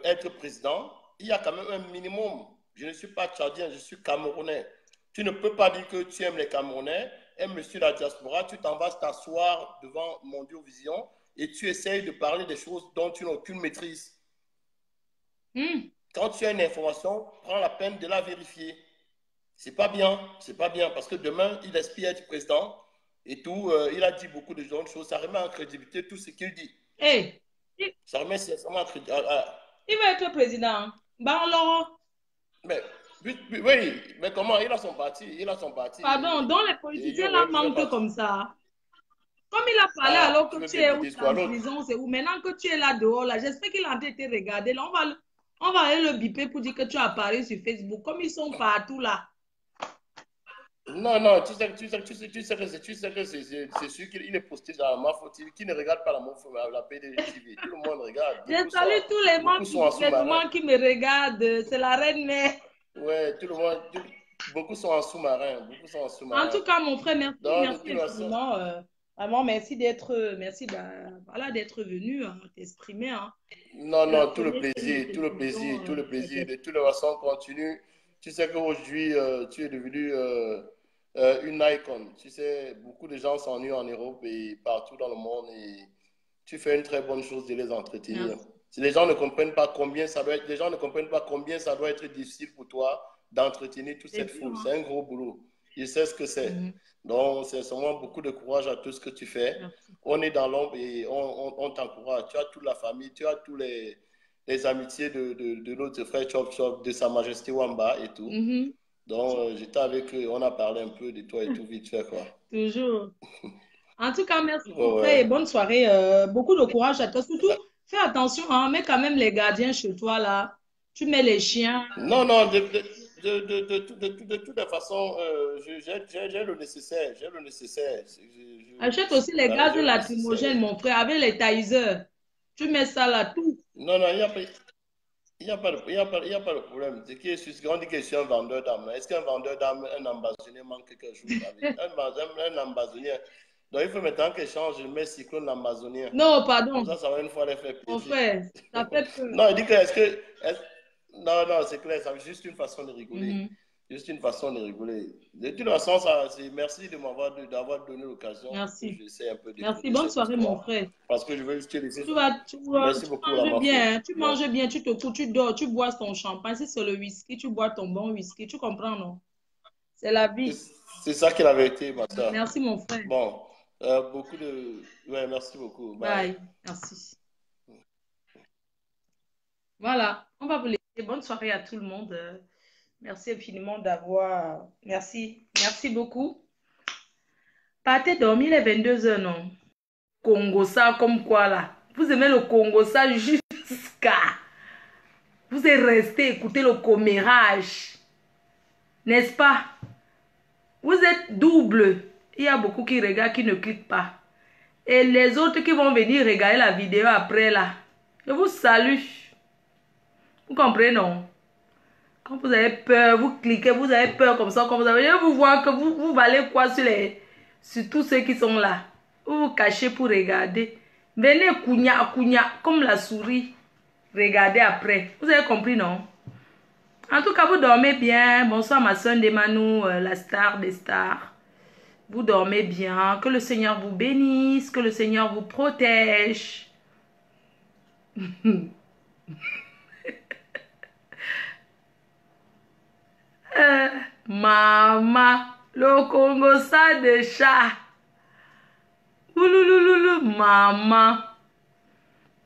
être président, il y a quand même un minimum. Je ne suis pas tchadien, je suis Camerounais. Tu ne peux pas dire que tu aimes les Camerounais, un monsieur de la diaspora, tu t'en vas t'asseoir devant Mondiovision et tu essayes de parler des choses dont tu n'as aucune maîtrise. Quand tu as une information, prends la peine de la vérifier. C'est pas bien, parce que demain, il aspire à être président et tout. Il a dit beaucoup de choses. Ça remet en crédibilité tout ce qu'il dit. Ça remet sincèrement en crédibilité. Il va être président. Mais oui, mais comment? Il a son parti. Pardon, donc les politiciens là manquent comme ça. Comme il a parlé alors que tu es en prison, c'est où? Maintenant que tu es là dehors, là, j'espère qu'il a été regardé. Là, on va aller le biper pour dire que tu as apparu sur Facebook. Comme ils sont partout là. Non, non, tu sais que c'est sûr qu'il est posté dans la Mafo TV, qui ne regarde pas la PDG TV. Tout le monde regarde. Je salue tous les Beaucoup membres sont du en sous-marin. gouvernement qui me regardent. C'est la reine mère. Ouais, tout le monde, beaucoup sont en sous-marin. Beaucoup sont en En sous-marin. tout cas, mon frère, merci, Donc, de merci toute façon, infiniment. Vraiment, merci voilà, d'être venu t'exprimer. Hein. non, C'est la non, tout le première chaîne de plaisir, tout le télévision plaisir, tout le qui plaisir. était. De toute façon, continue. Tu sais qu'aujourd'hui, tu es devenu une icône. Tu sais, beaucoup de gens s'ennuient en Europe et partout dans le monde et tu fais une très bonne chose de les entretenir. Merci. Si les gens ne comprennent pas combien ça doit être, les gens ne comprennent pas combien ça doit être difficile pour toi d'entretenir toute C'est cette dur, foule. hein? C'est un gros boulot. Je sais ce que c'est. Mhm. Donc, c'est seulement beaucoup de courage à tout ce que tu fais. Merci. On est dans l'ombre et on t'encourage. Tu as toute la famille, tu as tous les amitiés de notre frère Chop Chop, de Sa Majesté Wamba et tout. Mhm. Donc, j'étais avec eux, on a parlé un peu de toi et tout vite fait, quoi. Toujours. En tout cas, merci Ouais, mon frère et ouais. bonne soirée. Beaucoup de courage à toi. Surtout, fais attention, hein, mets quand même les gardiens chez toi là. Tu mets les chiens. Non, non, de toute façon, j'ai le nécessaire, j'ai le nécessaire. Achète aussi les gaz J'ai le lacrymogènes, nécessaire. mon frère, avec les tasers. Tu mets ça là, tout. Non, non, il y a pas de problème. Ce qui est sûr, c'est qu'on dit que je suis un vendeur d'âme. Est-ce qu'un vendeur d'âme, un ambazonier manque quelque chose avec un ambazonier? Donc, il faut maintenant que je change, je mets cyclone ambazonien. Non, Comme pardon, ça va une fois les faire mon plaisir. frère, ça fait peur. Non, il dit que non, non, c'est clair, c'est juste une façon de rigoler. Mhm. Juste une façon de rigoler. De toute façon, merci d'avoir donné l'occasion pour que Merci. j'essaie un peu Merci. d'écouter Bonne cette soirée, mon histoire. frère. Parce que je veux juste te laisser. Tu Merci beaucoup, la manges Mafo. bien, hein. Tu Merci. manges bien, tu te couches, tu dors, tu bois ton champagne. Si c'est le whisky, tu bois ton bon whisky. Tu comprends, non? C'est la vie. C'est ça qui est la vérité, ma soeur. Merci, mon frère. Bon, beaucoup de. Ouais, merci beaucoup. Bye. Bye. Merci. Voilà, on va vous laisser. Bonne soirée à tout le monde. Merci infiniment d'avoir. Merci. Merci beaucoup. Partez dormir les 22 heures, non? Congo ça comme quoi là? Vous aimez le Congo ça jusqu'à. Vous êtes resté écouter le commérage. N'est-ce pas? Vous êtes double. Il y a beaucoup qui regardent, qui ne cliquent pas. Et les autres qui vont venir regarder la vidéo après là. Je vous salue. Vous comprenez, non? Quand vous avez peur, vous cliquez, vous avez peur comme ça, comme vous avez. Je vous vois que vous valez quoi sur tous ceux qui sont là. Vous vous cachez pour regarder. Venez kounya, comme la souris. Regardez après. Vous avez compris, non? En tout cas, vous dormez bien. Bonsoir, ma soeur Ndemanou, la star des stars. Vous dormez bien. Que le Seigneur vous bénisse. Que le Seigneur vous protège. Maman, le Congo ça de chat. Ouloulouloulou, maman.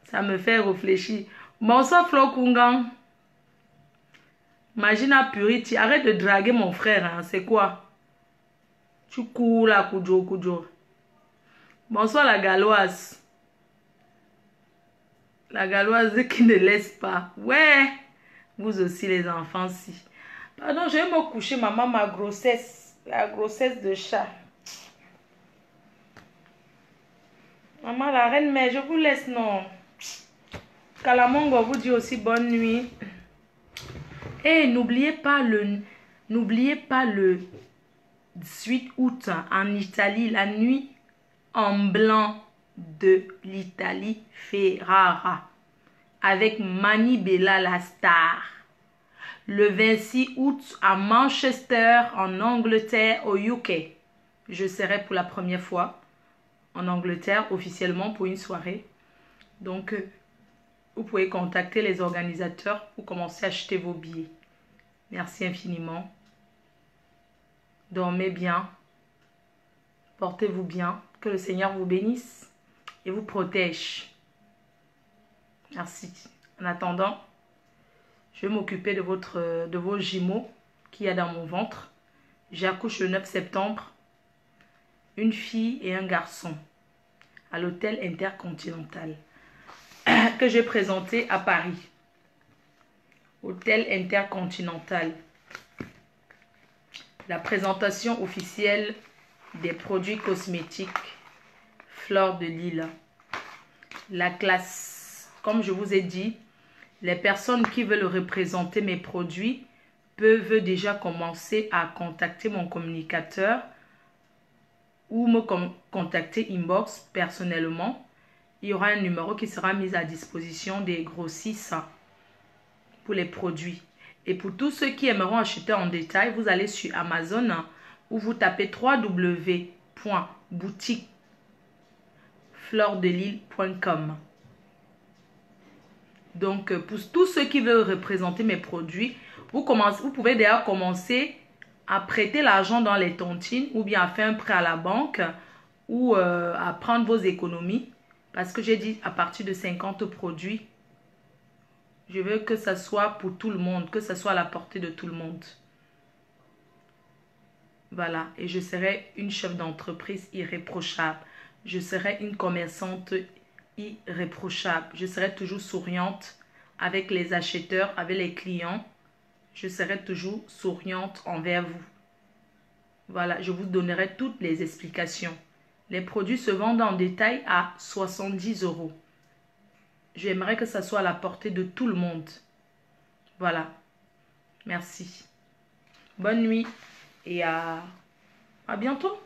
Ça me fait réfléchir. Bonsoir, Flo Kungang. Imagine Purity, arrête de draguer mon frère, hein. C'est quoi? Tu cours là, Kujo. Bonsoir, la Galloise. La Galloise qui ne laisse pas. Ouais, vous aussi, les enfants, si. Pardon, je vais me coucher, maman, ma grossesse. La grossesse de chat. Maman, la reine, mais je vous laisse, non. Kalamongo vous dit aussi bonne nuit. Et n'oubliez pas le 18 août en Italie, la nuit en blanc de l'Italie Ferrara avec Mani Bella la star. Le 26 août à Manchester en Angleterre au UK. Je serai pour la première fois en Angleterre officiellement pour une soirée. Donc vous pouvez contacter les organisateurs pour commencer à acheter vos billets. Merci infiniment. Dormez bien. Portez-vous bien. Que le Seigneur vous bénisse et vous protège. Merci. En attendant, je vais m'occuper de vos jumeaux qu'il y a dans mon ventre. J'accouche le 9 septembre. Une fille et un garçon. À l'hôtel Intercontinental. Que j'ai présenté à Paris. Hôtel Intercontinental. La présentation officielle des produits cosmétiques Fleur de Lys. La classe, comme je vous ai dit, les personnes qui veulent représenter mes produits peuvent déjà commencer à contacter mon communicateur ou me contacter inbox personnellement. Il y aura un numéro qui sera mis à disposition des grossistes pour les produits. Et pour tous ceux qui aimeront acheter en détail, vous allez sur Amazon où vous tapez www.boutiquefleurdelys.com. Donc, pour tous ceux qui veulent représenter mes produits, vous pouvez déjà commencer à prêter l'argent dans les tontines ou bien à faire un prêt à la banque ou à prendre vos économies. Parce que j'ai dit à partir de 50 produits, je veux que ça soit pour tout le monde, que ça soit à la portée de tout le monde. Voilà, et je serai une chef d'entreprise irréprochable. Je serai une commerçante irréprochable. Je serai toujours souriante avec les acheteurs, avec les clients. Je serai toujours souriante envers vous. Voilà, je vous donnerai toutes les explications. Les produits se vendent en détail à 70 €. J'aimerais que ça soit à la portée de tout le monde. Voilà. Merci. Bonne nuit et à bientôt.